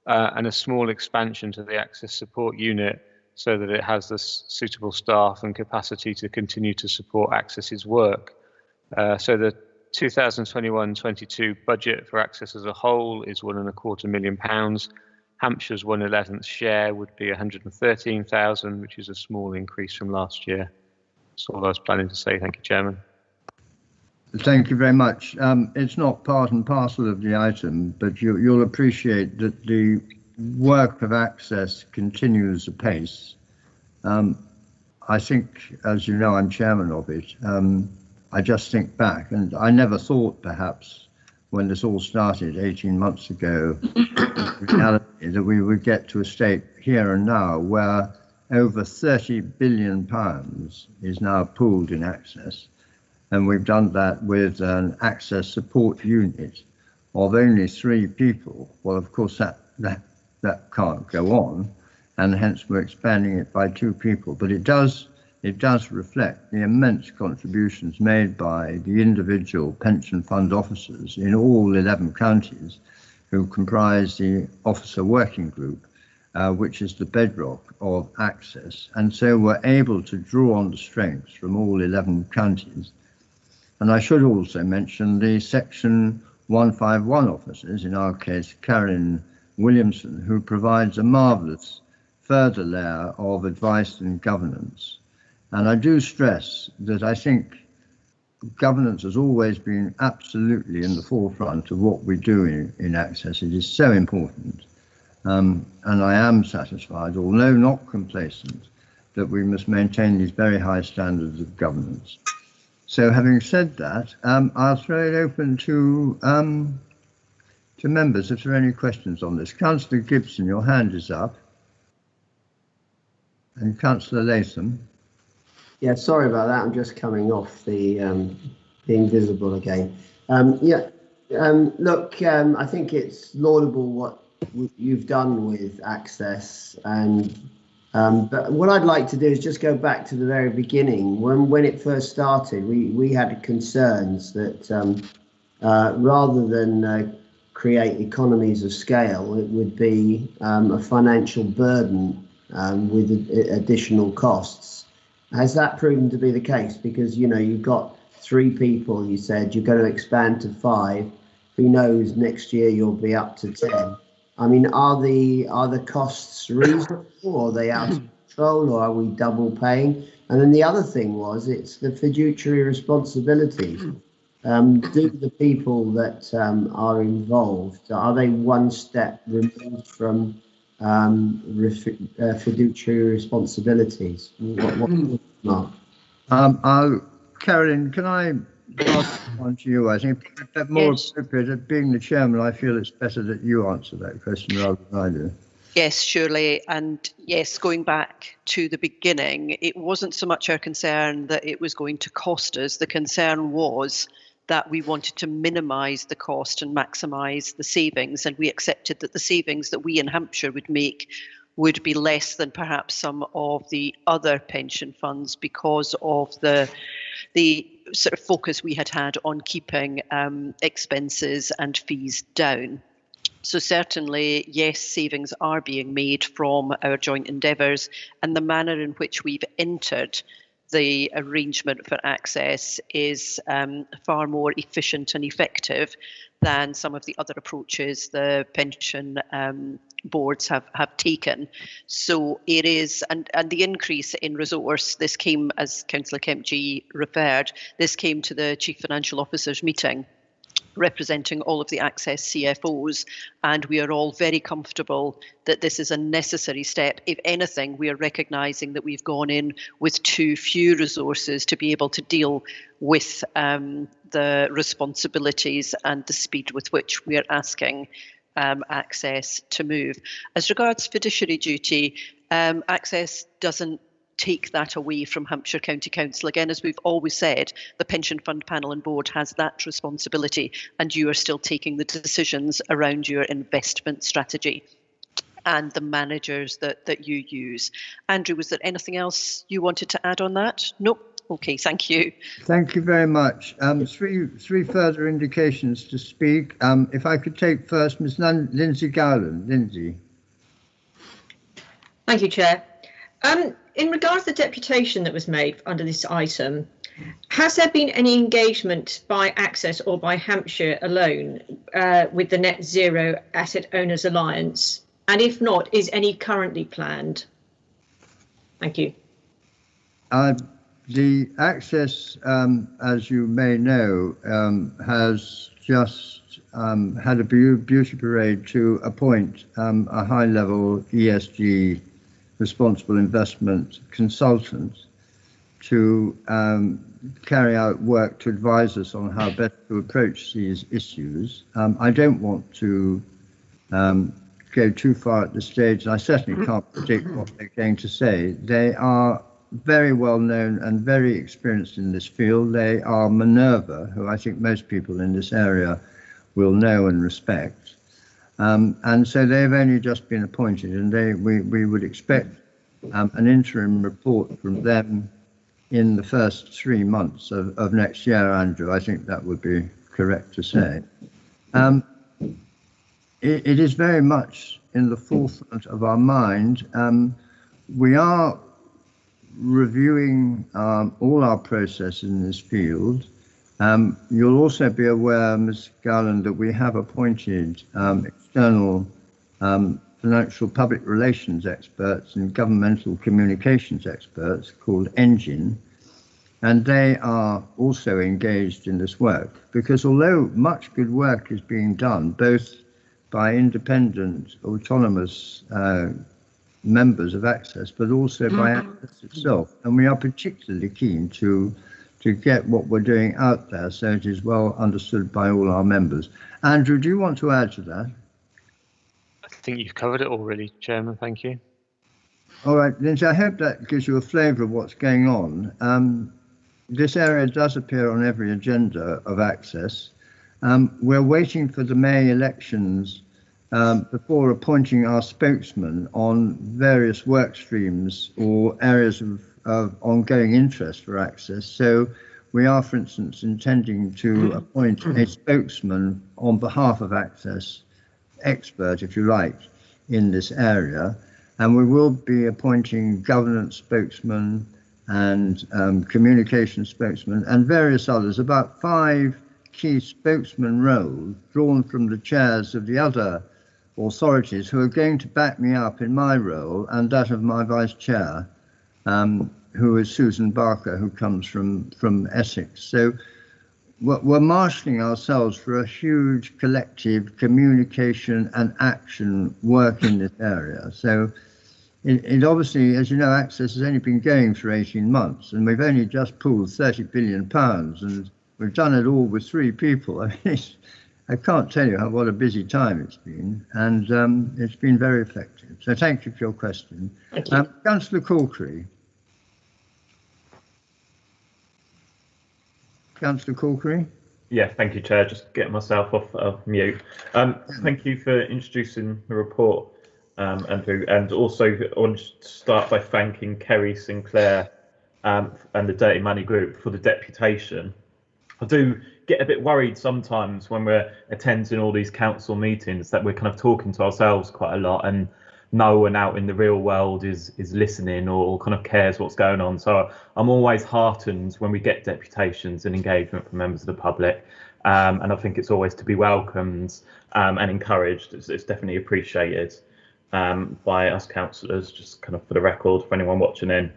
and a small expansion to the Access support unit so that it has the suitable staff and capacity to continue to support Access's work. So the 2021-22 budget for Access as a whole is £1.25 million. Hampshire's 1/11th share would be 113,000, which is a small increase from last year. That's all I was planning to say. Thank you, Chairman. Thank you very much. It's not part and parcel of the item, but you'll appreciate that the work of Access continues apace. I think, as you know, I'm chairman of it. I just think back, and I never thought, perhaps, when this all started 18 months ago, reality, that we would get to a state here and now where over £30 billion is now pooled in Access. And we've done that with an Access support unit of only 3 people. Well, of course, that can't go on, and hence we're expanding it by 2 people. But it does reflect the immense contributions made by the individual pension fund officers in all 11 counties who comprise the officer working group, which is the bedrock of Access. And so we're able to draw on the strengths from all 11 counties. And I should also mention the Section 151 officers, in our case, Karen Williamson, who provides a marvellous further layer of advice and governance. And I do stress that I think governance has always been absolutely in the forefront of what we do in Access. It is so important. And I am satisfied, although not complacent, that we must maintain these very high standards of governance. So having said that, I'll throw it open to members if there are any questions on this. Councillor Gibson, your hand is up. And Councillor Latham. Yeah, sorry about that. I'm just coming off the being visible again. Look, I think it's laudable what you've done with Access, and but what I'd like to do is just go back to the very beginning. When it first started, we had concerns that rather than create economies of scale, it would be a financial burden with additional costs. Has that proven to be the case? Because, you know, you've got 3 people, you said you're going to expand to 5. Who knows, next year you'll be up to 10. I mean, are the costs reasonable, or are they out of control, or are we double paying? And then the other thing was, it's the fiduciary responsibilities. Do the people that are involved, are they one step removed from fiduciary responsibilities? Mark? Carolyn, can I pass on to you? I think more appropriate, being the chairman, I feel it's better that you answer that question rather than I do. Yes, surely. And yes, going back to the beginning, it wasn't so much our concern that it was going to cost us. The concern was that we wanted to minimise the cost and maximise the savings. And we accepted that the savings that we in Hampshire would make would be less than perhaps some of the other pension funds because of the sort of focus we had on keeping expenses and fees down. So certainly, yes, savings are being made from our joint endeavours, and the manner in which we've entered the arrangement for Access is far more efficient and effective than some of the other approaches the pension boards have taken. So it is, and the increase in resource, this came, as Councillor Kempji referred, this came to the Chief Financial Officers meeting, representing all of the Access CFOs, and we are all very comfortable that this is a necessary step. If anything, we are recognising that we've gone in with too few resources to be able to deal with the responsibilities and the speed with which we are asking Access to move. As regards fiduciary duty, Access doesn't take that away from Hampshire County Council. Again, as we've always said, the Pension Fund Panel and Board has that responsibility, and you are still taking the decisions around your investment strategy and the managers that you use. Andrew, was there anything else you wanted to add on that? Nope. Okay, thank you. Thank you very much. Three further indications to speak. If I could take first Ms. Lindsay Gowland. Lindsay. Thank you, Chair. In regards to the deputation that was made under this item, has there been any engagement by Access or by Hampshire alone with the Net Zero Asset Owners Alliance? And if not, is any currently planned? Thank you. The Access, as you may know, has just had a beauty parade to appoint a high-level ESG responsible investment consultant to carry out work to advise us on how best to approach these issues. I don't want to go too far at this stage, and I certainly can't predict what they're going to say. They are very well known and very experienced in this field. They are Minerva, who I think most people in this area will know and respect. And so they've only just been appointed, and we would expect an interim report from them in the first 3 months of next year, Andrew. I think that would be correct to say. It is very much in the forefront of our mind. We are reviewing all our processes in this field. You'll also be aware, Ms. Garland, that we have appointed external financial public relations experts and governmental communications experts called Engine, and they are also engaged in this work, because although much good work is being done both by independent autonomous members of Access, but also by Access itself, and we are particularly keen to get what we're doing out there so it is well understood by all our members. Andrew, do you want to add to that? I think you've covered it all really, Chairman. Thank you. All right, Lindsay, I hope that gives you a flavour of what's going on. This area does appear on every agenda of Access. We're waiting for the May elections before appointing our spokesman on various work streams or areas of ongoing interest for Access. So we are, for instance, intending to appoint a spokesman on behalf of Access, expert, if you like, in this area. And we will be appointing governance spokesman and communication spokesman and various others, about 5 key spokesman roles drawn from the chairs of the other authorities who are going to back me up in my role and that of my vice chair, who is Susan Barker, who comes from Essex. So we're marshalling ourselves for a huge collective communication and action work in this area. So it obviously, as you know, Access has only been going for 18 months, and we've only just pulled £30 billion, and we've done it all with 3 people. I mean, I can't tell you what a busy time it's been, and it's been very effective. So thank you for your question. Thank you. Councillor Corkery. Councillor Corkery. Yeah, thank you, Chair. Just getting myself off mute. Thank you for introducing the report, Andrew, and also I want to start by thanking Kerry Sinclair and the Dirty Money Group for the deputation. I do get a bit worried sometimes when we're attending all these council meetings that we're kind of talking to ourselves quite a lot and no one out in the real world is listening or kind of cares what's going on. So I'm always heartened when we get deputations and engagement from members of the public, and I think it's always to be welcomed and encouraged. It's definitely appreciated. by us councillors, just kind of for the record, for anyone watching in.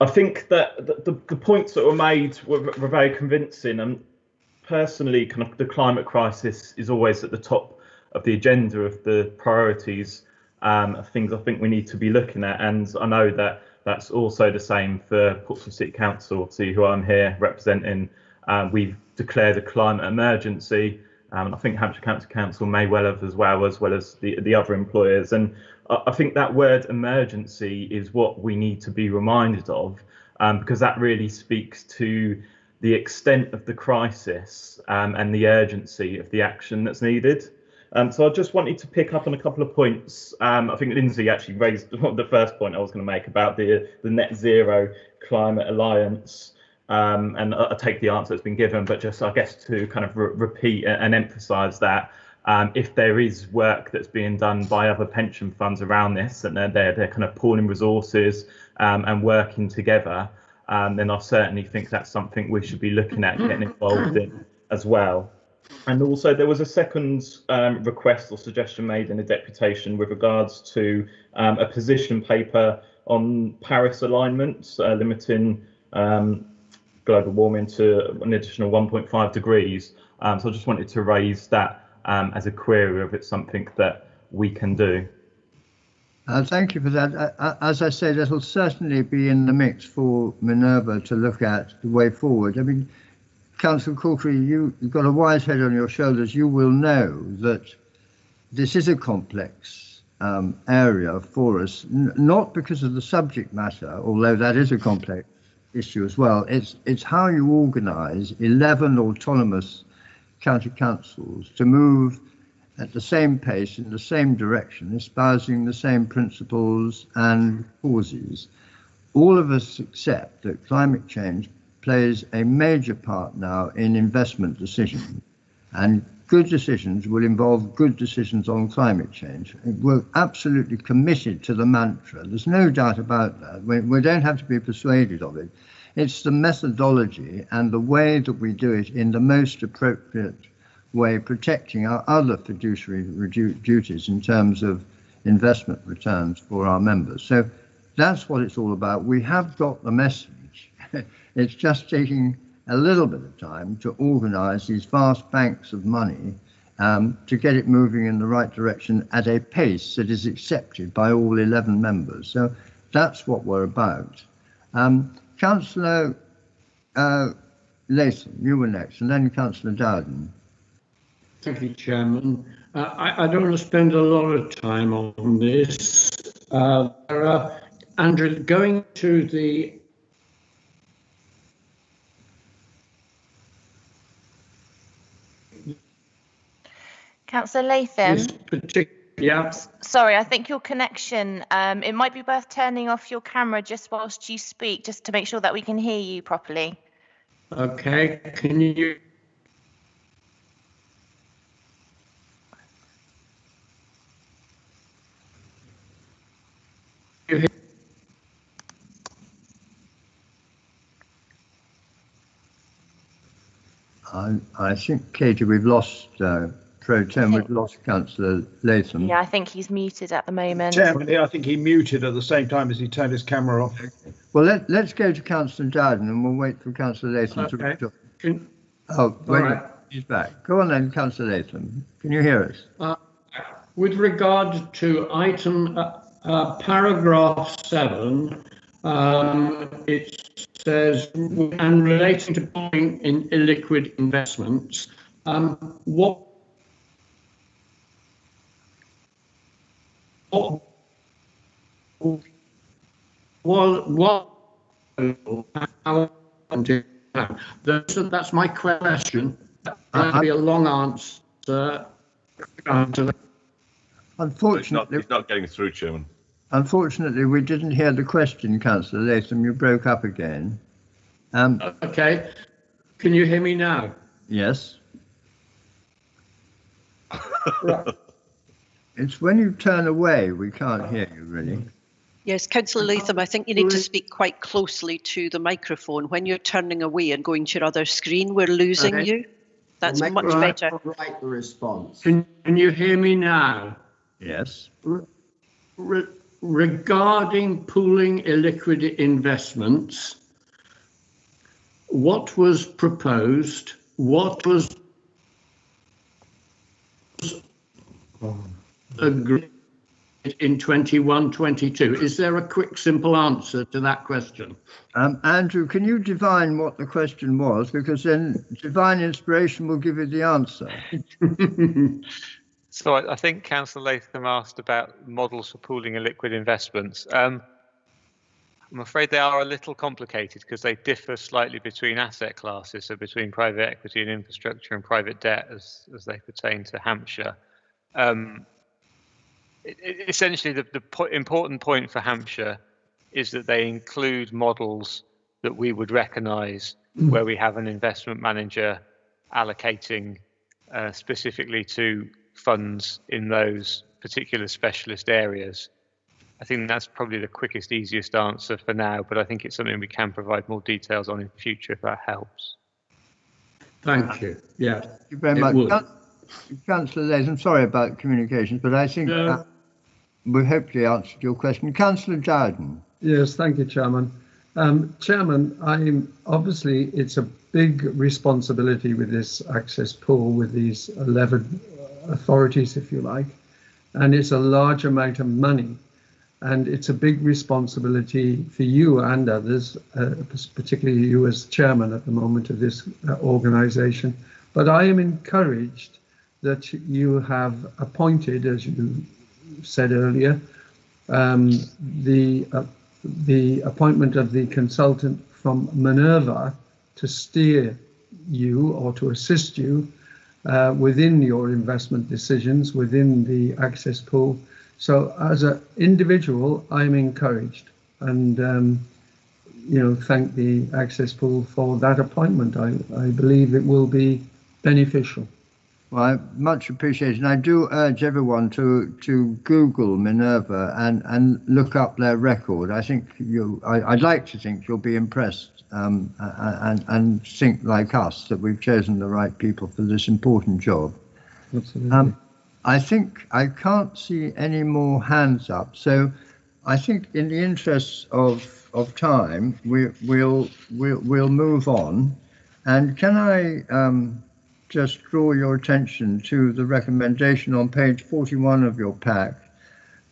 I think that the points that were made were very convincing, and personally, kind of the climate crisis is always at the top of the agenda of the priorities of things I think we need to be looking at, and I know that that's also the same for Portsmouth City Council, who I'm here representing. We've declared a climate emergency. I think Hampshire County Council may well have as well as the other employers. And I think that word emergency is what we need to be reminded of, because that really speaks to the extent of the crisis and the urgency of the action that's needed. So I just wanted to pick up on a couple of points. I think Lindsay actually raised the first point I was going to make about the Net Zero Climate Alliance. And I take the answer that's been given, but just I guess to kind of repeat and emphasise that if there is work that's being done by other pension funds around this, and they're kind of pooling resources and working together, then I certainly think that's something we should be looking at getting involved in as well. And also there was a second request or suggestion made in the deputation with regards to a position paper on Paris alignment, limiting global warming to an additional 1.5 degrees. So I just wanted to raise that as a query if it's something that we can do. Thank you for that. As I said, it'll certainly be in the mix for Minerva to look at the way forward. I mean, Councillor Corkery, you've got a wise head on your shoulders. You will know that this is a complex area for us, not because of the subject matter, although that is a complex issue as well. It's how you organise 11 autonomous county councils to move at the same pace in the same direction, espousing the same principles and causes. All of us accept that climate change plays a major part now in investment decisions, and good decisions will involve good decisions on climate change. We're absolutely committed to the mantra. There's no doubt about that. We don't have to be persuaded of it. It's the methodology and the way that we do it in the most appropriate way, protecting our other fiduciary duties in terms of investment returns for our members. So that's what it's all about. We have got the message. It's just taking a little bit of time to organise these vast banks of money to get it moving in the right direction at a pace that is accepted by all 11 members. So that's what we're about. Councillor Latham, you were next, and then Councillor Dowden. Thank you, Chairman. I don't want to spend a lot of time on this. Andrew, going to the Councillor Latham. Yeah. Sorry, I think your connection, it might be worth turning off your camera just whilst you speak, just to make sure that we can hear you properly. Okay, can you? I think, Katie, we've lost Pro Tem, we've lost Councillor Latham. Yeah, I think he's muted at the moment. Chairman, I think he muted at the same time as he turned his camera off. Well, let's go to Councillor Dowden and we'll wait for Councillor Latham to return. He's back. Go on then, Councillor Latham. Can you hear us? With regard to item paragraph 7, it says, and relating to buying in illiquid investments, what that's my question. That'll be a long answer. Unfortunately, it's not getting through, Chairman. Unfortunately, we didn't hear the question, Councillor Latham. You broke up again. Okay. Can you hear me now? Yes. Right. It's when you turn away, we can't hear you, really. Yes, Councillor Latham, I think you need to speak quite closely to the microphone. When you're turning away and going to your other screen, we're losing you. That's much better. Right response. Can you hear me now? Yes. Regarding pooling illiquid investments, what was proposed? What was agreed in 21-22? Is there a quick, simple answer to that question? Andrew, can you divine what the question was? Because then divine inspiration will give you the answer. So I think Councillor Latham asked about models for pooling illiquid investments. I'm afraid they are a little complicated because they differ slightly between asset classes, so between private equity and infrastructure and private debt as they pertain to Hampshire. Essentially, the important point for Hampshire is that they include models that we would recognise where we have an investment manager allocating specifically to funds in those particular specialist areas. I think that's probably the quickest, easiest answer for now, but I think it's something we can provide more details on in future if that helps. Thank you. Yeah. Thank you very much. Councillor Latham, sorry about communications, but I think we hopefully answered your question. Councillor Dowden. Yes, thank you, Chairman. Chairman, obviously it's a big responsibility with this access pool, with these 11 authorities, if you like, and it's a large amount of money, and it's a big responsibility for you and others, particularly you as chairman at the moment of this organisation. But I am encouraged that you have appointed, as you said earlier, the appointment of the consultant from Minerva to steer you or to assist you within your investment decisions within the access pool. So as an individual, I'm encouraged, and thank the access pool for that appointment. I believe it will be beneficial. Well, I much appreciate it, and I do urge everyone to Google Minerva and look up their record. I think I'd like to think you'll be impressed and think like us that we've chosen the right people for this important job. Absolutely. I think I can't see any more hands up, so I think in the interests of time we'll move on. And can I just draw your attention to the recommendation on page 41 of your pack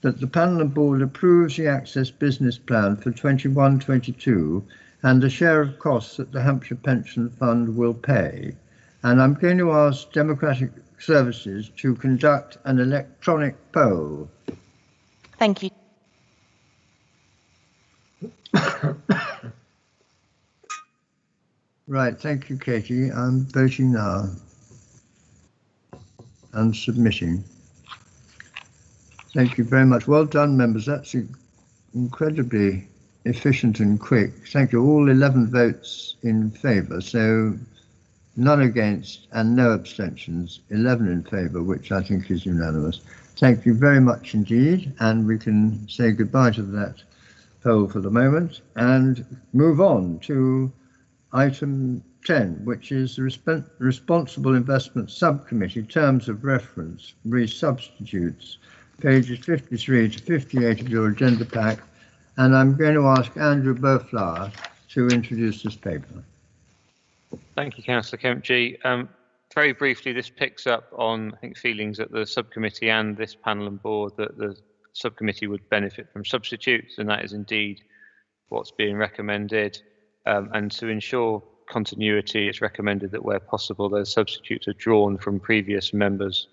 that the panel and board approves the access business plan for 21-22 and the share of costs that the Hampshire Pension Fund will pay. And I'm going to ask Democratic Services to conduct an electronic poll. Thank you. Right, thank you, Katie. I'm voting now and submitting. Thank you very much. Well done, members. That's incredibly efficient and quick. Thank you. All 11 votes in favour, so none against and no abstentions. 11 in favour, which I think is unanimous. Thank you very much indeed, and we can say goodbye to that poll for the moment and move on to item 10, which is the Responsible Investment Subcommittee Terms of Reference Resubstitutes, pages 53 to 58 of your agenda pack. And I'm going to ask Andrew Beauflower to introduce this paper. Thank you, Councillor Kempji. Very briefly, this picks up on, I think, feelings at the subcommittee and this panel and board that the subcommittee would benefit from substitutes, and that is indeed what's being recommended. And to ensure continuity, it's recommended that where possible, those substitutes are drawn from previous members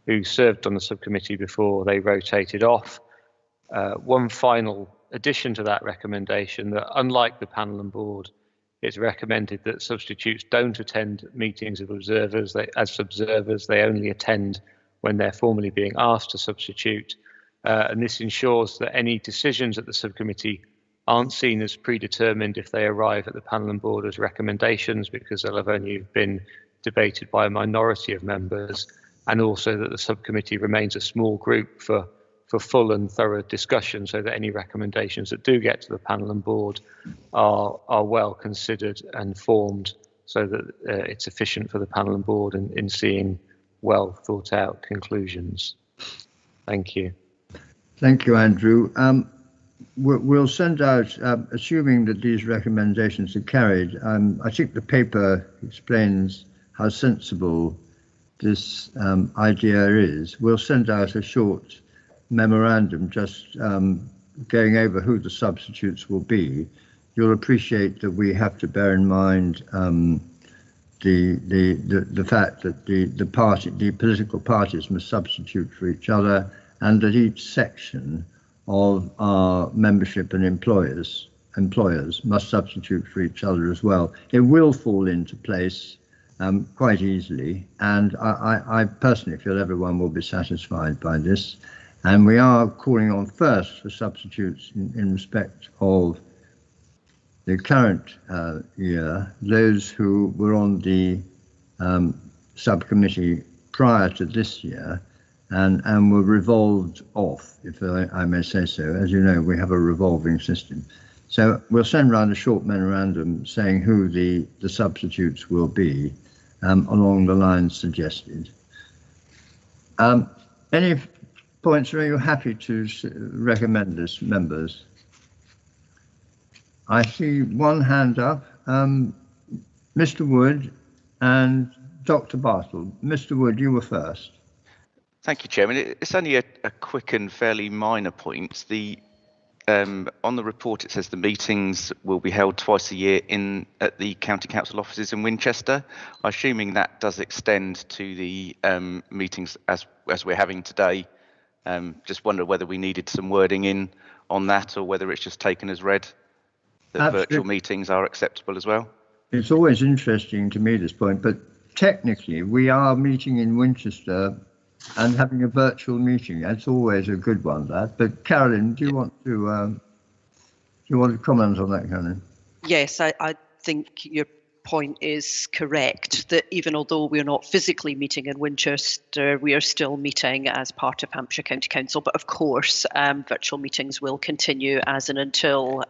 who served on the subcommittee before they rotated off. One final addition to that recommendation, that unlike the panel and board, it's recommended that substitutes don't attend meetings of observers. As observers, they only attend when they're formally being asked to substitute. And this ensures that any decisions at the subcommittee aren't seen as predetermined if they arrive at the panel and board as recommendations, because they'll have only been debated by a minority of members, and also that the subcommittee remains a small group for full and thorough discussion, so that any recommendations that do get to the panel and board are well considered and formed, so that it's efficient for the panel and board in seeing well thought out conclusions. Thank you. Thank you, Andrew. We'll send out, assuming that these recommendations are carried, I think the paper explains how sensible this idea is. We'll send out a short memorandum just going over who the substitutes will be. You'll appreciate that we have to bear in mind the fact that the political parties must substitute for each other, and that each section of our membership and employers must substitute for each other as well. It will fall into place quite easily, and I personally feel everyone will be satisfied by this. And we are calling on first for substitutes in respect of the current year, those who were on the subcommittee prior to this year and were revolved off, if I may say so. As you know, we have a revolving system. So we'll send round a short memorandum saying who the substitutes will be along the lines suggested. Any points, are you happy to recommend this, members? I see one hand up, Mr. Wood and Dr. Bartle. Mr. Wood, you were first. Thank you, Chairman. It's only a quick and fairly minor point. On the report, it says the meetings will be held twice a year at the County Council offices in Winchester. Assuming that does extend to the meetings as we're having today. Just wonder whether we needed some wording in on that, or whether it's just taken as read that Absolutely. Virtual meetings are acceptable as well. It's always interesting to me, this point, but technically we are meeting in Winchester and having a virtual meeting. That's always a good one, that. But Carolyn, do you want to comment on that, Carolyn? Yes, I think your point is correct, that even although we're not physically meeting in Winchester, we are still meeting as part of Hampshire County Council. But of course, virtual meetings will continue as and until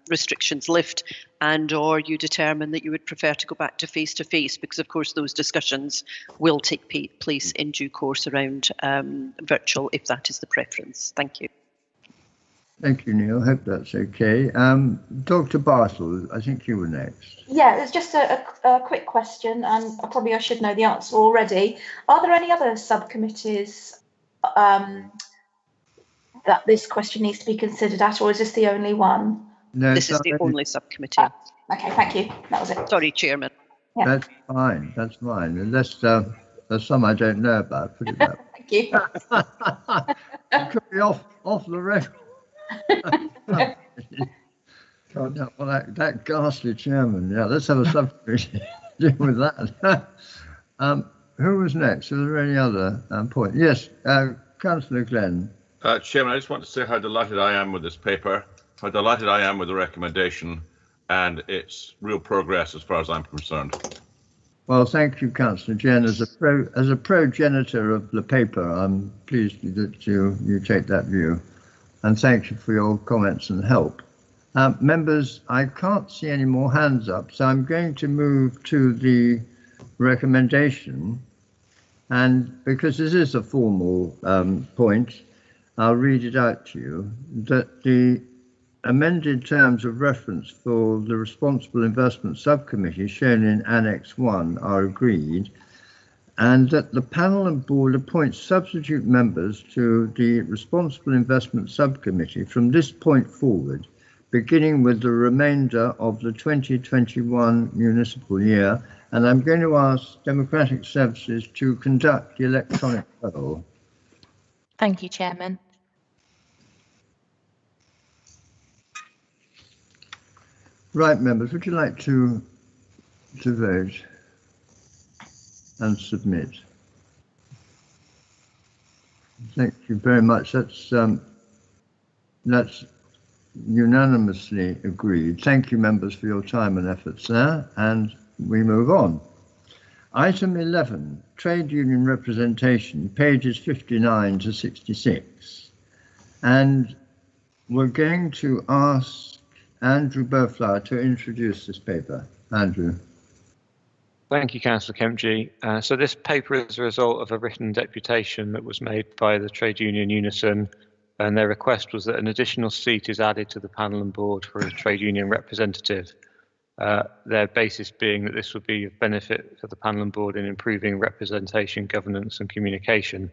restrictions lift, and or you determine that you would prefer to go back to face, because of course those discussions will take place in due course around virtual, if that is the preference. Thank you. Thank you, Neil. Hope that's okay. Dr. Bartle, I think you were next. Yeah, it's just a quick question, and I should know the answer already. Are there any other subcommittees that this question needs to be considered at, or is this the only one? No, this is the only subcommittee. Okay, thank you. That was it. Sorry, Chairman. Yeah. That's fine. That's fine. Unless there's some I don't know about. Put it that way. Thank you. It could be off the record. God, that ghastly chairman. Yeah, let's have a subcommittee deal with that. Who was next? Are there any other point? Yes, Councillor Glenn. Chairman, I just want to say how delighted I am with this paper, how delighted I am with the recommendation, and it's real progress as far as I'm concerned. Well, thank you, Councillor Jen. As a progenitor of the paper, I'm pleased that you take that view. And thank you for your comments and help. Members, I can't see any more hands up, so I'm going to move to the recommendation. And because this is a formal point, I'll read it out to you, that the amended terms of reference for the Responsible Investment Subcommittee shown in Annex 1 are agreed, and that the panel and board appoint substitute members to the Responsible Investment Subcommittee from this point forward, beginning with the remainder of the 2021 municipal year. And I'm going to ask Democratic Services to conduct the electronic poll. Thank you, Chairman. Right, members, would you like to vote and submit? Thank you very much. That's unanimously agreed. Thank you, members, for your time and efforts there, and we move on. Item 11, trade union representation, pages 59 to 66. And we're going to ask Andrew Beauflower to introduce this paper. Andrew. Thank you, Councillor Kempji. So this paper is a result of a written deputation that was made by the trade union Unison, and their request was that an additional seat is added to the panel and board for a trade union representative. Their basis being that this would be of benefit for the panel and board in improving representation, governance and communication,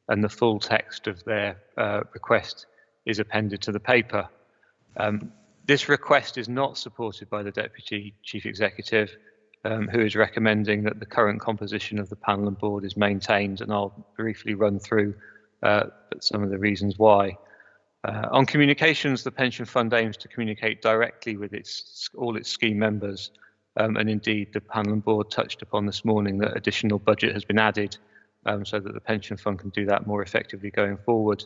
and the full text of their request is appended to the paper. This request is not supported by the Deputy Chief Executive, who is recommending that the current composition of the panel and board is maintained, and I'll briefly run through some of the reasons why. On communications, the pension fund aims to communicate directly with all its scheme members, and indeed the panel and board touched upon this morning that additional budget has been added so that the pension fund can do that more effectively going forward.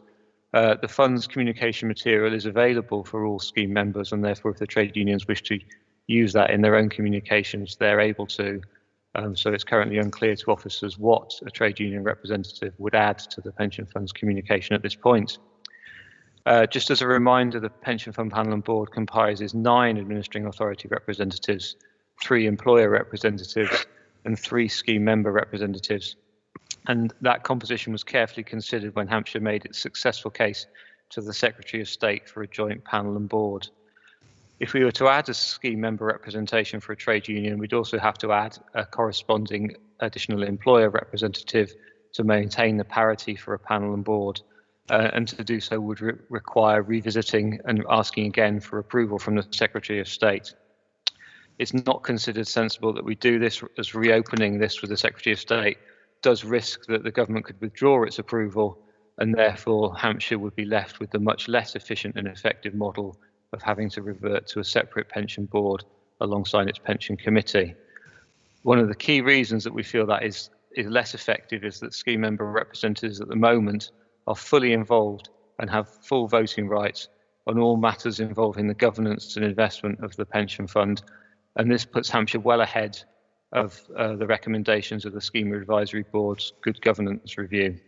The fund's communication material is available for all scheme members, and therefore if the trade unions wish to use that in their own communications, they're able to. So it's currently unclear to officers what a trade union representative would add to the pension fund's communication at this point. Just as a reminder, the pension fund panel and board comprises 9 administering authority representatives, 3 employer representatives and 3 scheme member representatives. And that composition was carefully considered when Hampshire made its successful case to the Secretary of State for a joint panel and board. If we were to add a scheme member representation for a trade union, we'd also have to add a corresponding additional employer representative to maintain the parity for a panel and board. And to do so would require revisiting and asking again for approval from the Secretary of State. It's not considered sensible that we do this, as reopening this with the Secretary of State does risk that the government could withdraw its approval, and therefore Hampshire would be left with the much less efficient and effective model of having to revert to a separate pension board alongside its pension committee. One of the key reasons that we feel that is less effective is that scheme member representatives at the moment are fully involved and have full voting rights on all matters involving the governance and investment of the pension fund, and this puts Hampshire well ahead of the recommendations of the Scheme Advisory Board's Good Governance Review.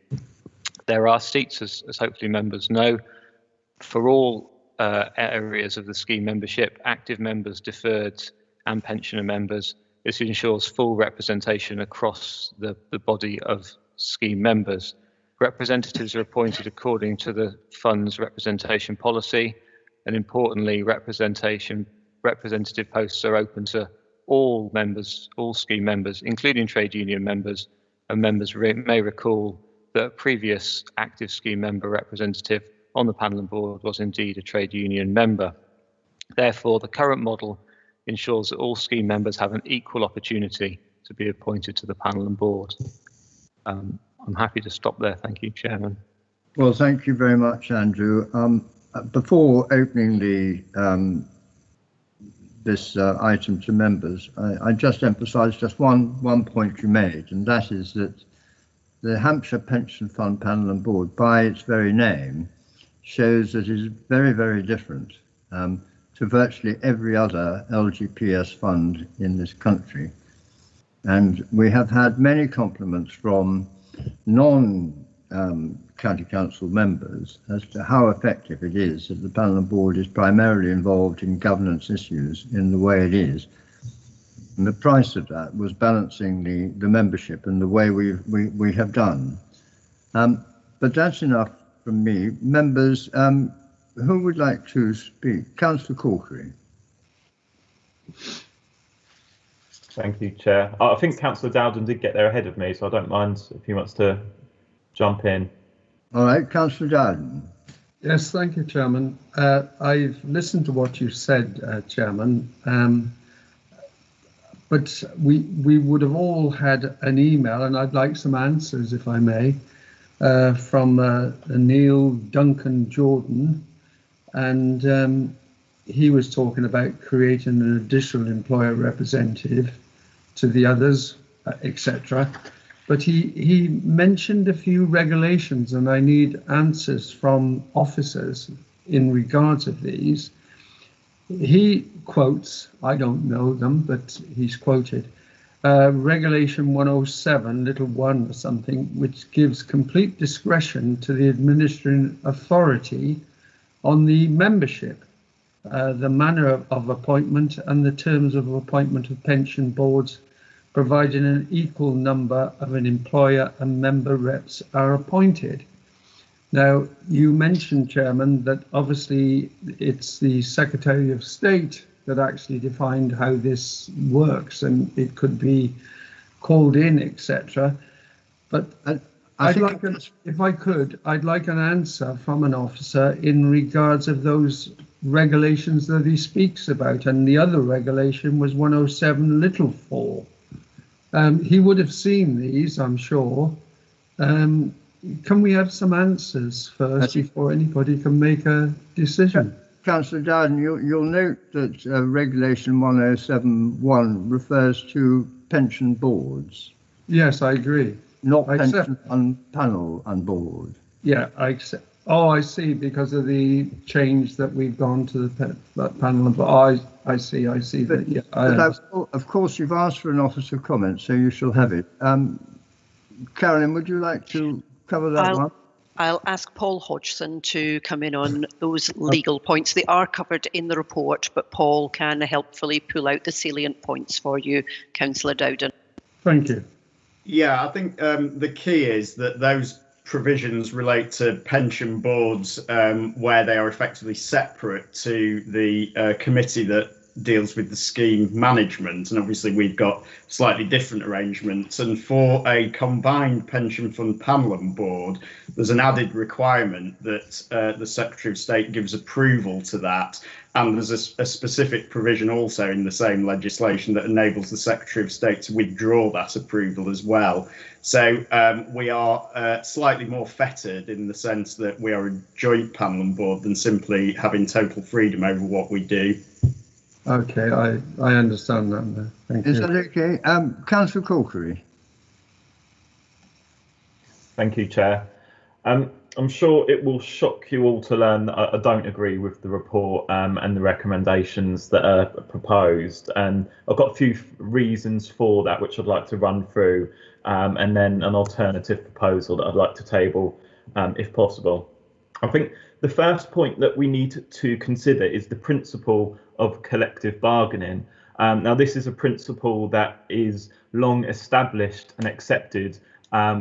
There are seats, as hopefully members know, for all areas of the scheme membership, active members, deferred and pensioner members. This ensures full representation across the body of scheme members. Representatives are appointed according to the fund's representation policy, and importantly, representative posts are open to all members, all scheme members, including trade union members, and members may recall that a previous active scheme member representative on the panel and board was indeed a trade union member. Therefore, the current model ensures that all scheme members have an equal opportunity to be appointed to the panel and board. I'm happy to stop there. Thank you, Chairman. Well, thank you very much, Andrew. Before opening this item to members, I just emphasise just one point you made, and that is that the Hampshire Pension Fund Panel and Board, by its very name, shows that it is very, very different to virtually every other LGPS fund in this country. And we have had many compliments from non-county council members as to how effective it is that the panel and board is primarily involved in governance issues in the way it is. And the price of that was balancing the membership and the way we have done. But that's enough from me. Members, who would like to speak? Councillor Corkery. Thank you, Chair. I think Councillor Dowden did get there ahead of me, so I don't mind if he wants to jump in. All right, Councillor Dowden. Yes, thank you, Chairman. I've listened to what you said, Chairman, but we would have all had an email, and I'd like some answers, if I may, from Neil Duncan Jordan, and he was talking about creating an additional employer representative to the others, etc. But he mentioned a few regulations, and I need answers from officers in regards of these. He quotes, I don't know them, but he's quoted, Regulation 107, little 1 or something, which gives complete discretion to the administering authority on the membership, the manner of appointment and the terms of appointment of pension boards provided an equal number of an employer and member reps are appointed. Now, you mentioned, Chairman, that obviously it's the Secretary of State that actually defined how this works, and it could be called in, etc. But I'd like an answer from an officer in regards of those regulations that he speaks about, and the other regulation was 107 little 4. He would have seen these, I'm sure. Can we have some answers first before anybody can make a decision? Councillor Dowden, you'll note that Regulation 107.1 refers to pension boards. Yes, I agree. Not pension panel and board. Yeah, I accept. Oh, I see, because of the change that we've gone to the panel. But I see that. Yeah, of course, you've asked for an officer comment, so you shall have it. Carolyn, would you like to cover that one? I'll ask Paul Hodgson to come in on those legal points. They are covered in the report, but Paul can helpfully pull out the salient points for you, Councillor Dowden. Thank you. Yeah, I think the key is that those provisions relate to pension boards where they are effectively separate to the committee that deals with the scheme management, and obviously we've got slightly different arrangements. And for a combined pension fund panel and board, there's an added requirement that the Secretary of State gives approval to that, and there's a specific provision also in the same legislation that enables the Secretary of State to withdraw that approval as well. So we are slightly more fettered in the sense that we are a joint panel and board than simply having total freedom over what we do. Okay, I understand that now. Thank you. Is that okay? Councillor Corkery. Thank you, Chair. I'm sure it will shock you all to learn that I don't agree with the report and the recommendations that are proposed. And I've got a few reasons for that, which I'd like to run through, and then an alternative proposal that I'd like to table, if possible. I think the first point that we need to consider is the principle of collective bargaining. Now, this is a principle that is long established and accepted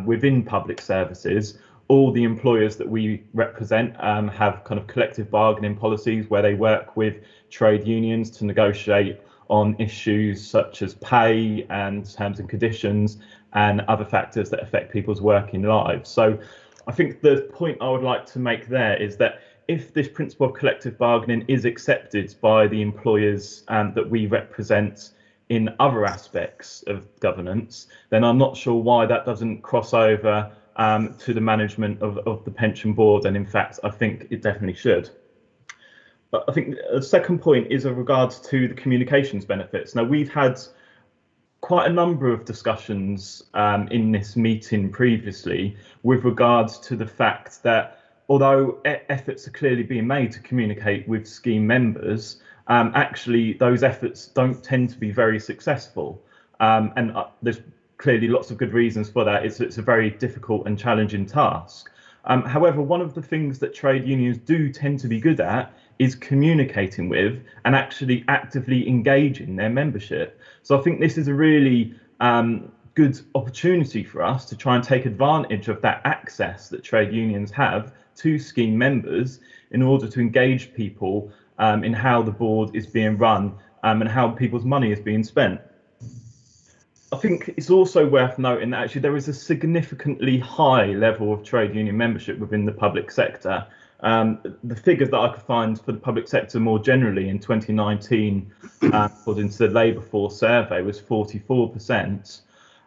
within public services. All the employers that we represent have kind of collective bargaining policies where they work with trade unions to negotiate on issues such as pay and terms and conditions and other factors that affect people's working lives. So I think the point I would like to make there is that if this principle of collective bargaining is accepted by the employers that we represent in other aspects of governance, then I'm not sure why that doesn't cross over to the management of the pension board, and in fact I think it definitely should. But I think the second point is in regards to the communications benefits. Now, we've had quite a number of discussions in this meeting previously with regards to the fact that although efforts are clearly being made to communicate with scheme members, actually those efforts don't tend to be very successful. And there's clearly lots of good reasons for that. It's a very difficult and challenging task. However, one of the things that trade unions do tend to be good at is communicating with and actually actively engaging their membership. So I think this is a really good opportunity for us to try and take advantage of that access that trade unions have to scheme members in order to engage people in how the board is being run and how people's money is being spent. I think it's also worth noting that actually there is a significantly high level of trade union membership within the public sector. The figures that I could find for the public sector more generally in 2019, according to the Labour Force survey, was 44%.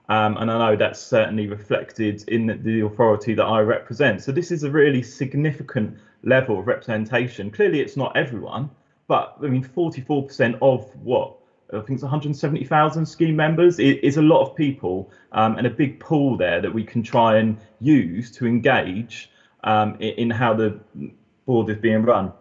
And I know that's certainly reflected in the authority that I represent. So this is a really significant level of representation. Clearly, it's not everyone, but I mean, 44% of what? I think it's 170,000 scheme members. It is a lot of people and a big pool there that we can try and use to engage in how the board is being run.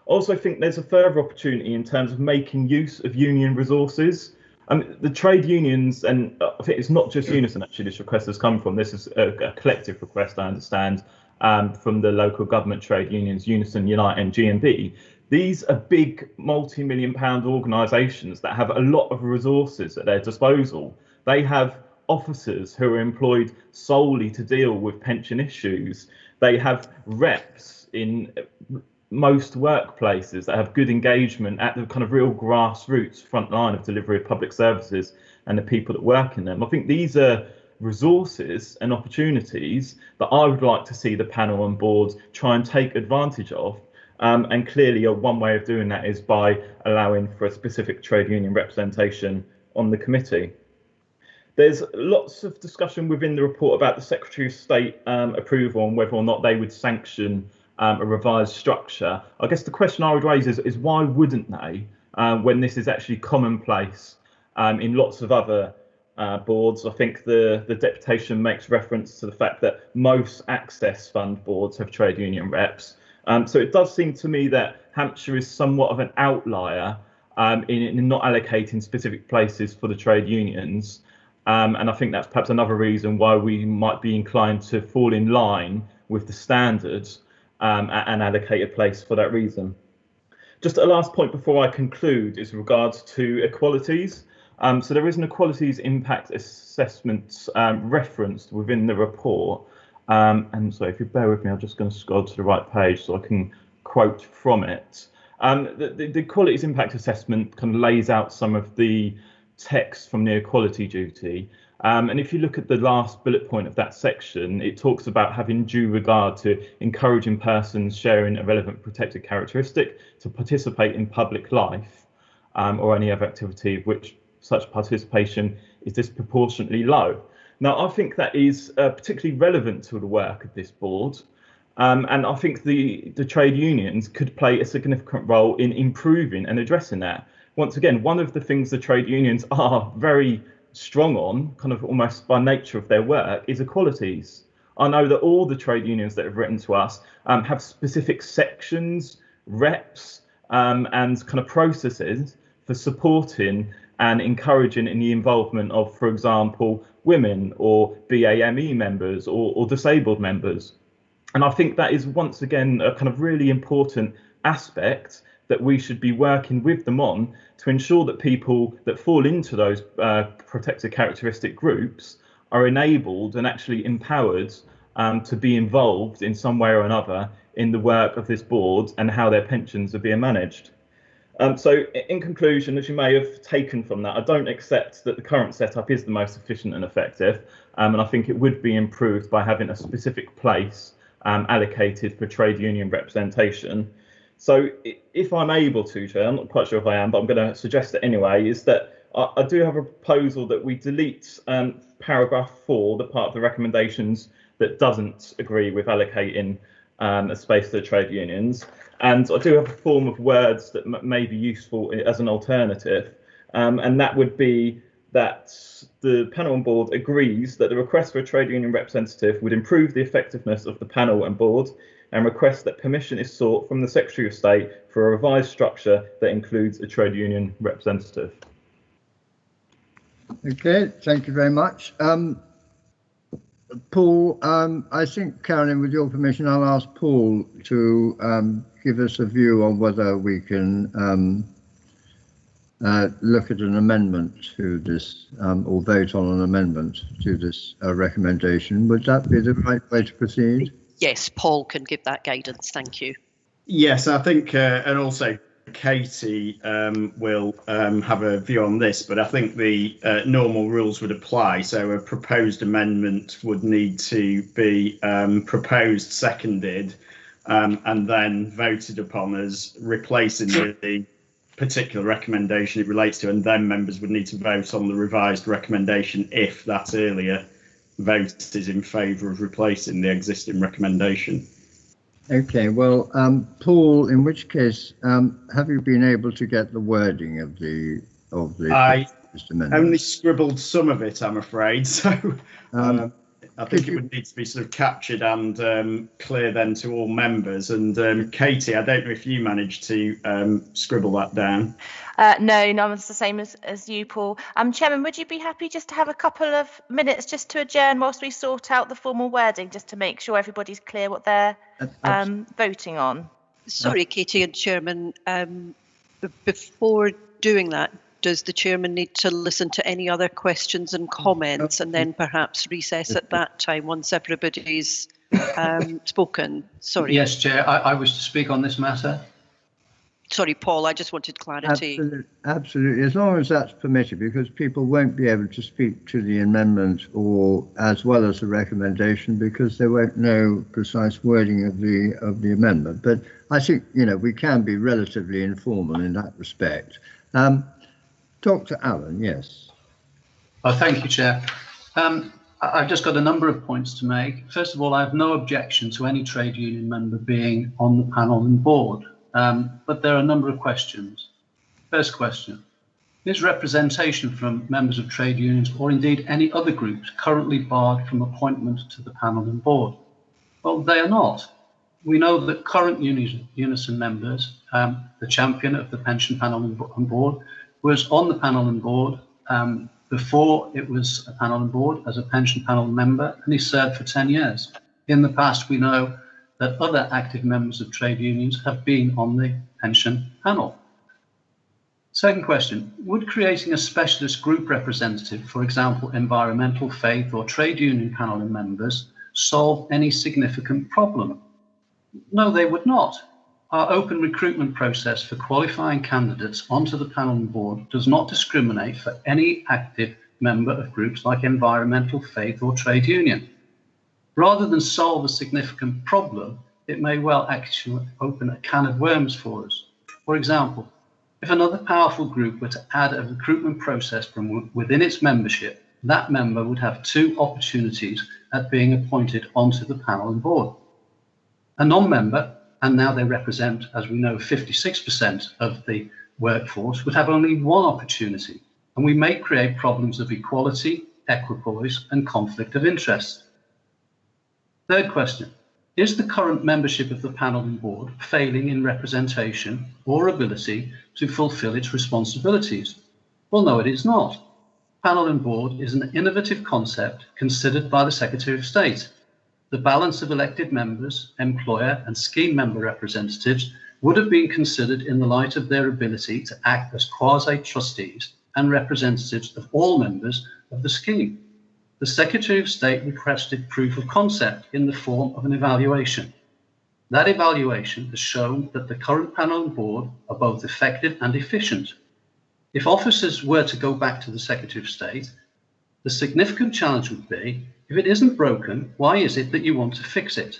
Also, I think there's a further opportunity in terms of making use of union resources. The trade unions, and I think it's not just Unison actually this request has come from, this is a collective request I understand from the local government trade unions, Unison, Unite and GMB, These are big multi-million pound organisations that have a lot of resources at their disposal. They have officers who are employed solely to deal with pension issues. They have reps in most workplaces that have good engagement at the kind of real grassroots front line of delivery of public services and the people that work in them. I think these are resources and opportunities that I would like to see the panel on board try and take advantage of. And clearly one way of doing that is by allowing for a specific trade union representation on the committee. There's lots of discussion within the report about the Secretary of State approval and whether or not they would sanction a revised structure. I guess the question I would raise is why wouldn't they, when this is actually commonplace in lots of other boards? I think the deputation makes reference to the fact that most access fund boards have trade union reps. So it does seem to me that Hampshire is somewhat of an outlier in not allocating specific places for the trade unions. And I think that's perhaps another reason why we might be inclined to fall in line with the standards and allocate a place for that reason. Just a last point before I conclude is regards to equalities. So there is an equalities impact assessment referenced within the report. And so if you bear with me, I'm just going to scroll to the right page so I can quote from it. The equalities impact assessment kind of lays out some of the text from the equality duty. And if you look at the last bullet point of that section, it talks about having due regard to encouraging persons sharing a relevant protected characteristic to participate in public life or any other activity of which such participation is disproportionately low. Now, I think that is particularly relevant to the work of this board. And I think the trade unions could play a significant role in improving and addressing that. Once again, one of the things the trade unions are very strong on, kind of almost by nature of their work, is equalities. I know that all the trade unions that have written to us have specific sections, reps, and kind of processes for supporting and encouraging in the involvement of, for example, women or BAME members or disabled members. And I think that is once again a kind of really important aspect that we should be working with them on to ensure that people that fall into those protected characteristic groups are enabled and actually empowered to be involved in some way or another in the work of this board and how their pensions are being managed. So in conclusion, as you may have taken from that, I don't accept that the current setup is the most efficient and effective, and I think it would be improved by having a specific place allocated for trade union representation. So if I'm able to, Chair, I'm not quite sure if I am, but I'm going to suggest it anyway, is that I do have a proposal that we delete paragraph 4, the part of the recommendations that doesn't agree with allocating a space to the trade unions. And I do have a form of words that may be useful as an alternative, and that would be that the panel and board agrees that the request for a trade union representative would improve the effectiveness of the panel and board, and requests that permission is sought from the Secretary of State for a revised structure that includes a trade union representative. Okay, thank you very much. Paul, I think, Carolyn, with your permission, I'll ask Paul to give us a view on whether we can look at an amendment to this or vote on an amendment to this recommendation. Would that be the right way to proceed? Yes, Paul can give that guidance. Thank you. Yes, I think, and also Katie will have a view on this, but I think the normal rules would apply. So a proposed amendment would need to be proposed, seconded, and then voted upon as replacing the particular recommendation it relates to, and then members would need to vote on the revised recommendation if that earlier vote is in favour of replacing the existing recommendation. Okay, well, Paul, in which case, have you been able to get the wording of the I amendment? only scribbled some of it, I'm afraid. So I think it would need to be sort of captured and clear then to all members. And Katie, I don't know if you managed to scribble that down. No, it's the same as you, Paul. Chairman, would you be happy just to have a couple of minutes just to adjourn whilst we sort out the formal wording, just to make sure everybody's clear what they're voting on? Sorry, Katie and Chairman, before doing that, does the Chairman need to listen to any other questions and comments and then perhaps recess at that time once everybody's spoken? Sorry. Yes, Chair, I wish to speak on this matter. Sorry, Paul, I just wanted clarity. Absolutely, as long as that's permitted, because people won't be able to speak to the amendment or as well as the recommendation because they won't know precise wording of the amendment. But I think, you know, we can be relatively informal in that respect. Dr. Allen, yes. Oh, thank you, Chair. I've just got a number of points to make. First of all, I have no objection to any trade union member being on the panel and board. But there are a number of questions. First question, is representation from members of trade unions or indeed any other groups currently barred from appointment to the panel and board? Well, they are not. We know that current Unison members, the champion of the pension panel and board, was on the panel and board before it was a panel and board as a pension panel member, and he served for 10 years. In the past, we know that other active members of trade unions have been on the pension panel. Second question, would creating a specialist group representative, for example, environmental, faith or trade union panel members, solve any significant problem? No, they would not. Our open recruitment process for qualifying candidates onto the panel and board does not discriminate for any active member of groups like environmental, faith or trade union. Rather than solve a significant problem, it may well actually open a can of worms for us. For example, if another powerful group were to add a recruitment process from within its membership, that member would have 2 opportunities at being appointed onto the panel and board. A non-member, and now they represent, as we know, 56% of the workforce, would have only 1 opportunity, and we may create problems of equality, equipoise, and conflict of interest. Third question, is the current membership of the panel and board failing in representation or ability to fulfill its responsibilities? Well, no, it is not. Panel and board is an innovative concept considered by the Secretary of State. The balance of elected members, employer and scheme member representatives would have been considered in the light of their ability to act as quasi-trustees and representatives of all members of the scheme. The Secretary of State requested proof of concept in the form of an evaluation. That evaluation has shown that the current panel and board are both effective and efficient. If officers were to go back to the Secretary of State, the significant challenge would be, if it isn't broken, why is it that you want to fix it?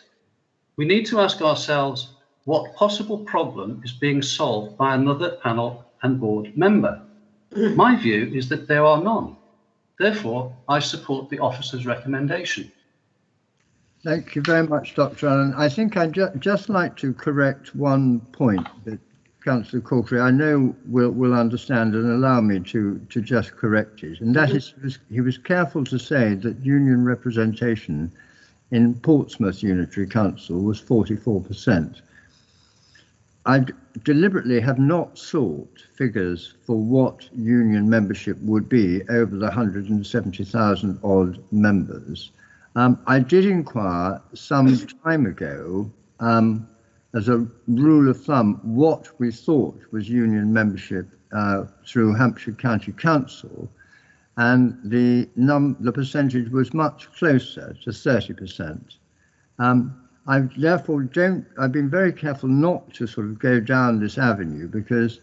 We need to ask ourselves what possible problem is being solved by another panel and board member. My view is that there are none. Therefore, I support the officer's recommendation. Thank you very much, Dr. Allen. I think I'd just like to correct one point that Councillor Corkery, I know will understand and allow me to just correct it. And that is, he was careful to say that union representation in Portsmouth Unitary Council was 44%. I deliberately have not sought figures for what union membership would be over the 170,000 odd members. I did inquire some time ago, as a rule of thumb, what we thought was union membership through Hampshire County Council, and the percentage was much closer to 30%. I've been very careful not to sort of go down this avenue because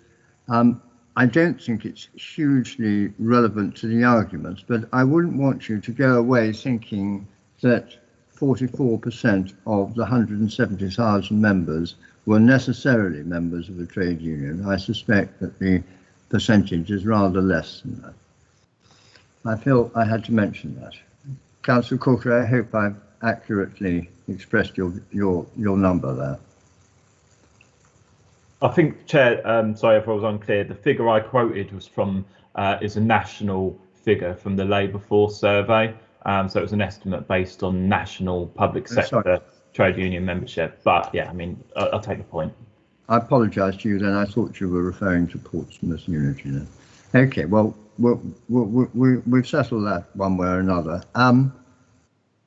I don't think it's hugely relevant to the arguments, but I wouldn't want you to go away thinking that 44% of the 170,000 members were necessarily members of a trade union. I suspect that the percentage is rather less than that. I feel I had to mention that. Councillor Corker, I hope I've accurately expressed your number there. I think, Chair, sorry if I was unclear, the figure I quoted was from is a national figure from the Labour Force survey. So it was an estimate based on national public sector trade union membership. But yeah, I mean, I'll take the point. I apologise to you then. I thought you were referring to Portsmouth Unity then. Okay, well, we've settled that one way or another.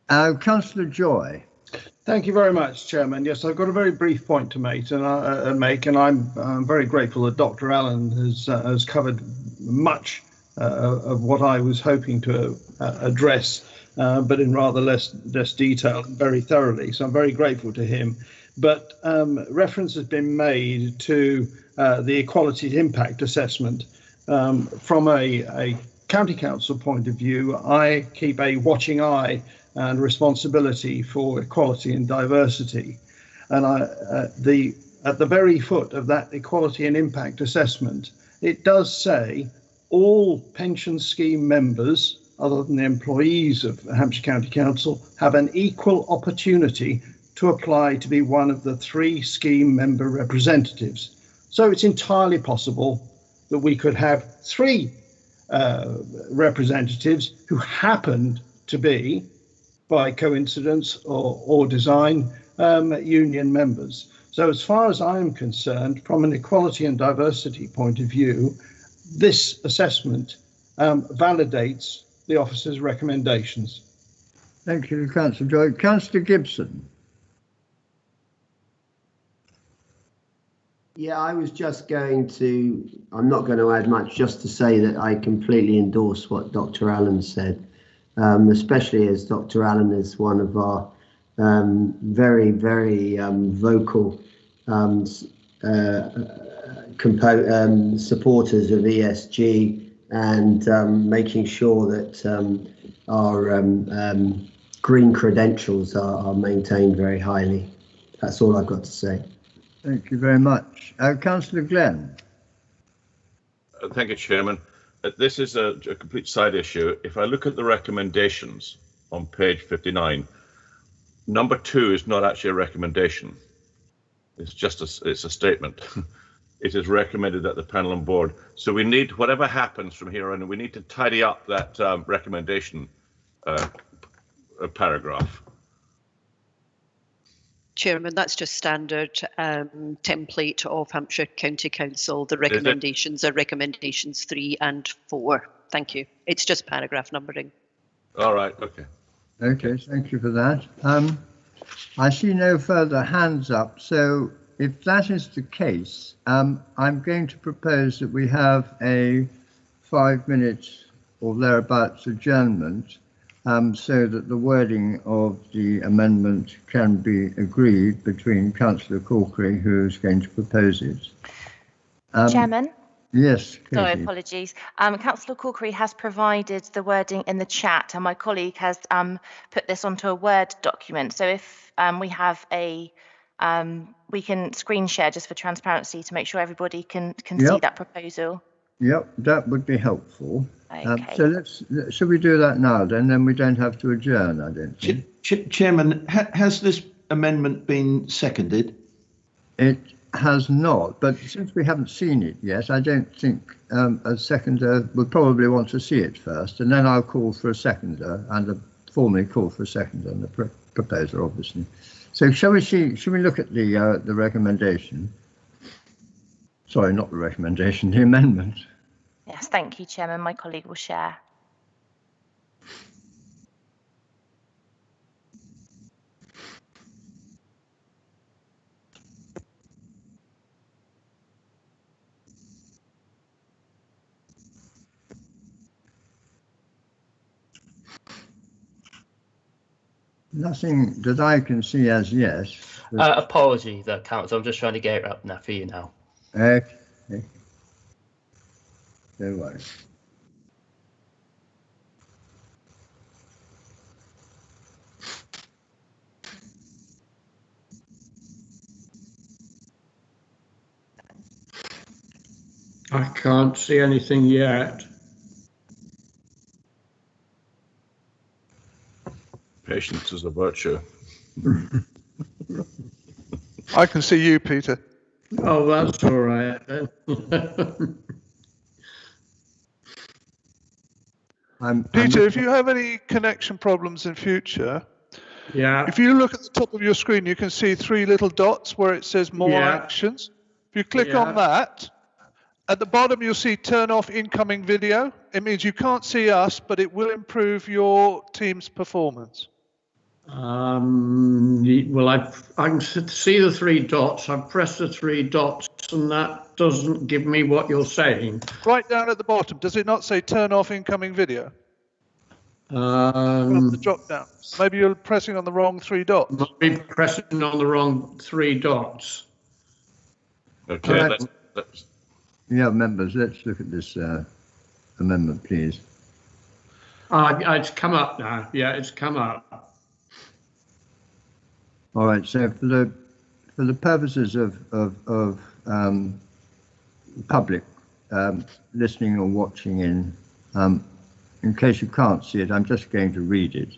Councillor Joy. Thank you very much, Chairman. Yes, I've got a very brief point to make, and I'm very grateful that Dr. Allen has covered much of what I was hoping to address, but in rather less detail, very thoroughly. So I'm very grateful to him. But reference has been made to the equality impact assessment. From a county council point of view, I keep a watching eye and responsibility for equality and diversity. And at the very foot of that equality and impact assessment, it does say all pension scheme members, other than the employees of Hampshire County Council, have an equal opportunity to apply to be one of the 3 scheme member representatives. So it's entirely possible that we could have 3 representatives who happened to be, by coincidence or design, union members. So as far as I'm concerned, from an equality and diversity point of view, this assessment validates the officer's recommendations. Thank you, Councillor Joy. Councillor Gibson. Yeah, I was just going to, I'm not going to add much, just to say that I completely endorse what Dr. Allen said, especially as Dr. Allen is one of our very, very vocal supporters of ESG and making sure that our green credentials are maintained very highly. That's all I've got to say. Thank you very much. Councillor Glenn. Thank you, Chairman. This is a complete side issue. If I look at the recommendations on page 59, number 2 is not actually a recommendation. It's just it's a statement. It is recommended that the panel and board. So we need, whatever happens from here on, we need to tidy up that recommendation paragraph. Chairman, that's just standard template of Hampshire County Council. The recommendations are recommendations 3 and 4. Thank you. It's just paragraph numbering. All right. Okay. Okay. Thank you for that. I see no further hands up. So if that is the case, I'm going to propose that we have a 5-minute or thereabouts adjournment, so that the wording of the amendment can be agreed between Councillor Corkery, who's going to propose it. Chairman? Yes. Katie. Sorry, apologies. Councillor Corkery has provided the wording in the chat, and my colleague has put this onto a Word document. So if we have a, we can screen share just for transparency to make sure everybody can see that proposal. Yep, that would be helpful. Okay. So should we do that now then we don't have to adjourn, I don't think. Chairman, has this amendment been seconded? It has not, but since we haven't seen it yet, I don't think a seconder would probably want to see it first, and then I'll call for a seconder and formally call for a seconder and the proposer, obviously. So shall we look at the recommendation? Sorry, not the recommendation, the amendment. Yes, thank you, Chairman. My colleague will share. Nothing that I can see as yes. Apologies, Council. I'm just trying to get it up now for you now. Okay. No worries. I can't see anything yet. Patience is a virtue. I can see you, Peter. Oh, that's all right. Peter, if you have any connection problems in future, if you look at the top of your screen, you can see 3 little dots where it says more actions. If you click on that, at the bottom you'll see turn off incoming video. It means you can't see us, but it will improve your team's performance. Well, I can see the three dots. I've pressed the three dots and that doesn't give me what you're saying. Right down at the bottom, does it not say turn off incoming video? The drop down. Maybe you're pressing on the wrong three dots. Might be pressing on the wrong three dots. Okay. Right. Yeah, members, let's look at this amendment, please. It's come up now. Yeah, it's come up. All right. So for the purposes of public listening or watching in case you can't see it, I'm just going to read it.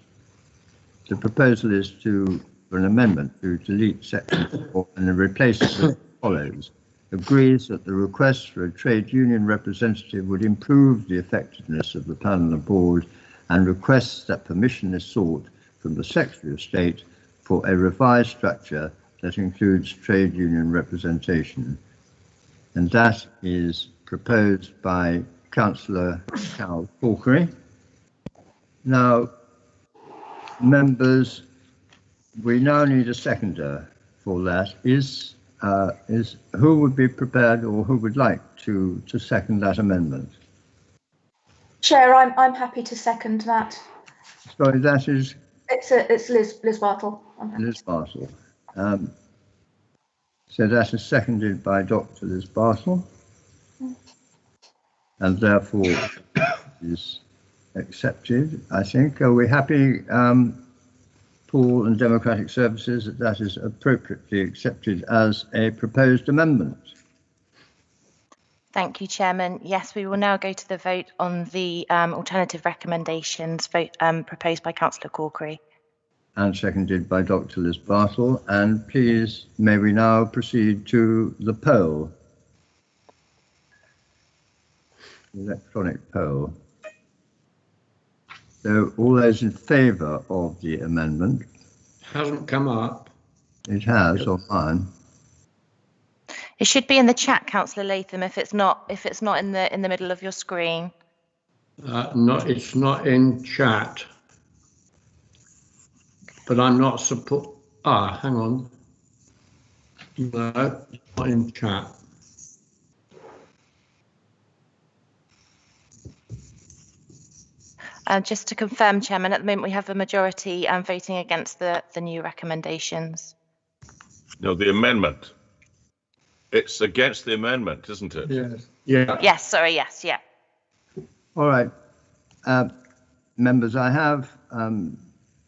The proposal is for an amendment to delete section 4 and replace it with as follows. Agrees that the request for a trade union representative would improve the effectiveness of the panel and board, and requests that permission is sought from the Secretary of State for a revised structure that includes trade union representation. And that is proposed by Councillor Cal Corkery. Now, members, we now need a seconder for that. Is who would be prepared or who would like to second that amendment? Chair, I'm happy to second that. Sorry, that is. It's Liz Bartle. Liz Bartle. So that is seconded by Dr. Liz Bartle, and therefore is accepted. I think. Are we happy, Paul and Democratic Services, that is appropriately accepted as a proposed amendment? Thank you, Chairman. Yes, we will now go to the vote on the alternative recommendations proposed by Councillor Corkery. And seconded by Dr. Liz Bartle. And please, may we now proceed to the poll? Electronic poll. So all those in favour of the amendment? Hasn't come up. It has on mine. It should be in the chat, Councillor Latham, if it's not in the middle of your screen. It's not in chat. But I'm not support. Hang on. No, it's not in chat. Just to confirm, Chairman, at the moment we have a majority voting against the new recommendations. No, the amendment. It's against the amendment, isn't it? Yes. Yeah. Yes. Sorry. Yes. Yeah. All right, members, I have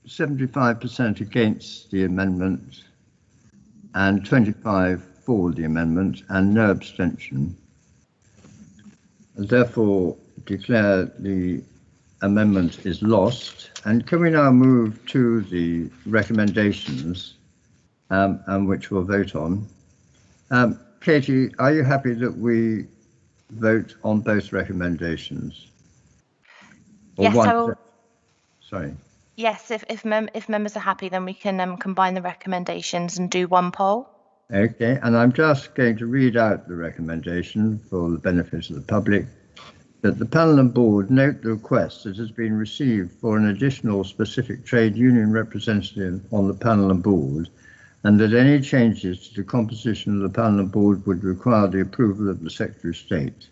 75% against the amendment and 25 for the amendment and no abstention. Therefore, declare the amendment is lost. And can we now move to the recommendations, and which we'll vote on? Katie, are you happy that we vote on both recommendations? Or yes, one? I will. Sorry. Yes, if members are happy, then we can combine the recommendations and do one poll. Okay, and I'm just going to read out the recommendation for the benefit of the public. That the panel and board note the request that has been received for an additional specific trade union representative on the panel and board, and that any changes to the composition of the panel and board would require the approval of the Secretary of State.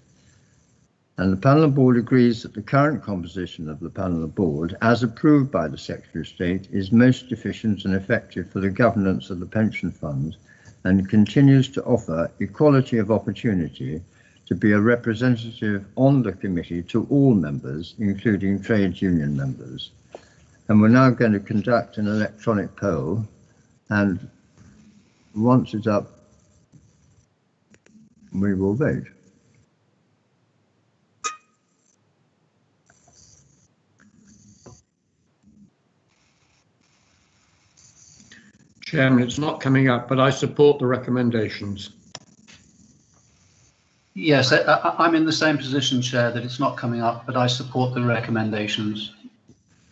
And the panel and board agrees that the current composition of the panel and board, as approved by the Secretary of State, is most efficient and effective for the governance of the pension fund, and continues to offer equality of opportunity to be a representative on the committee to all members, including trade union members. And we're now going to conduct an electronic poll, and once it's up, we will vote. Chairman, it's not coming up, but I support the recommendations. Yes, I'm in the same position, Chair, that it's not coming up, but I support the recommendations.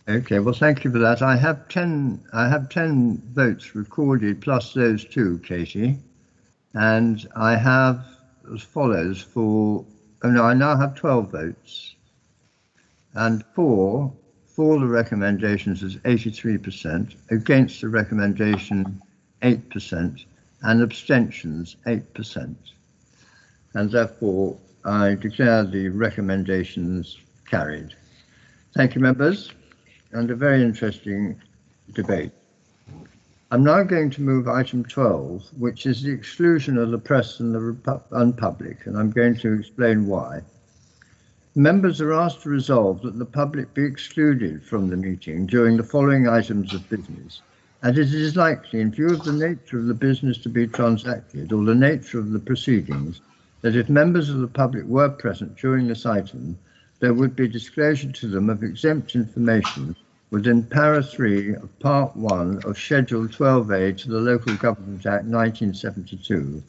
Okay, well, thank you for that. I have 10 votes recorded, plus those two, Katie, and I have as follows for. Oh no, I now have 12 votes, and 4 for the recommendations is 83%, against the recommendation 8%, and abstentions 8%. And therefore, I declare the recommendations carried. Thank you, members, and a very interesting debate. I'm now going to move item 12, which is the exclusion of the press and the public, and I'm going to explain why. Members are asked to resolve that the public be excluded from the meeting during the following items of business, and it is likely, in view of the nature of the business to be transacted or the nature of the proceedings, that if members of the public were present during this item, there would be disclosure to them of exempt information within para 3 of part 1 of schedule 12A to the Local Government Act 1972,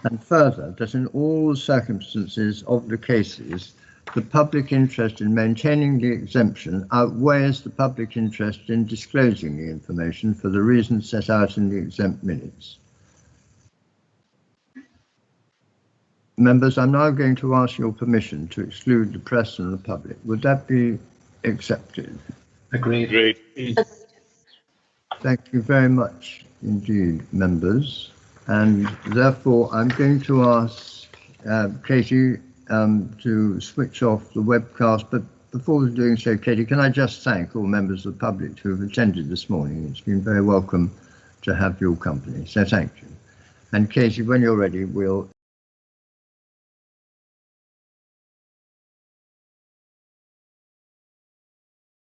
and further that in all circumstances of the cases, the public interest in maintaining the exemption outweighs the public interest in disclosing the information for the reasons set out in the exempt minutes. Members, I'm now going to ask your permission to exclude the press and the public. Would that be accepted? Agreed. Agreed. Thank you very much indeed, members. And therefore, I'm going to ask Katie to switch off the webcast. But before doing so, Katie, can I just thank all members of the public who have attended this morning? It's been very welcome to have your company. So thank you. And Katie, when you're ready, we'll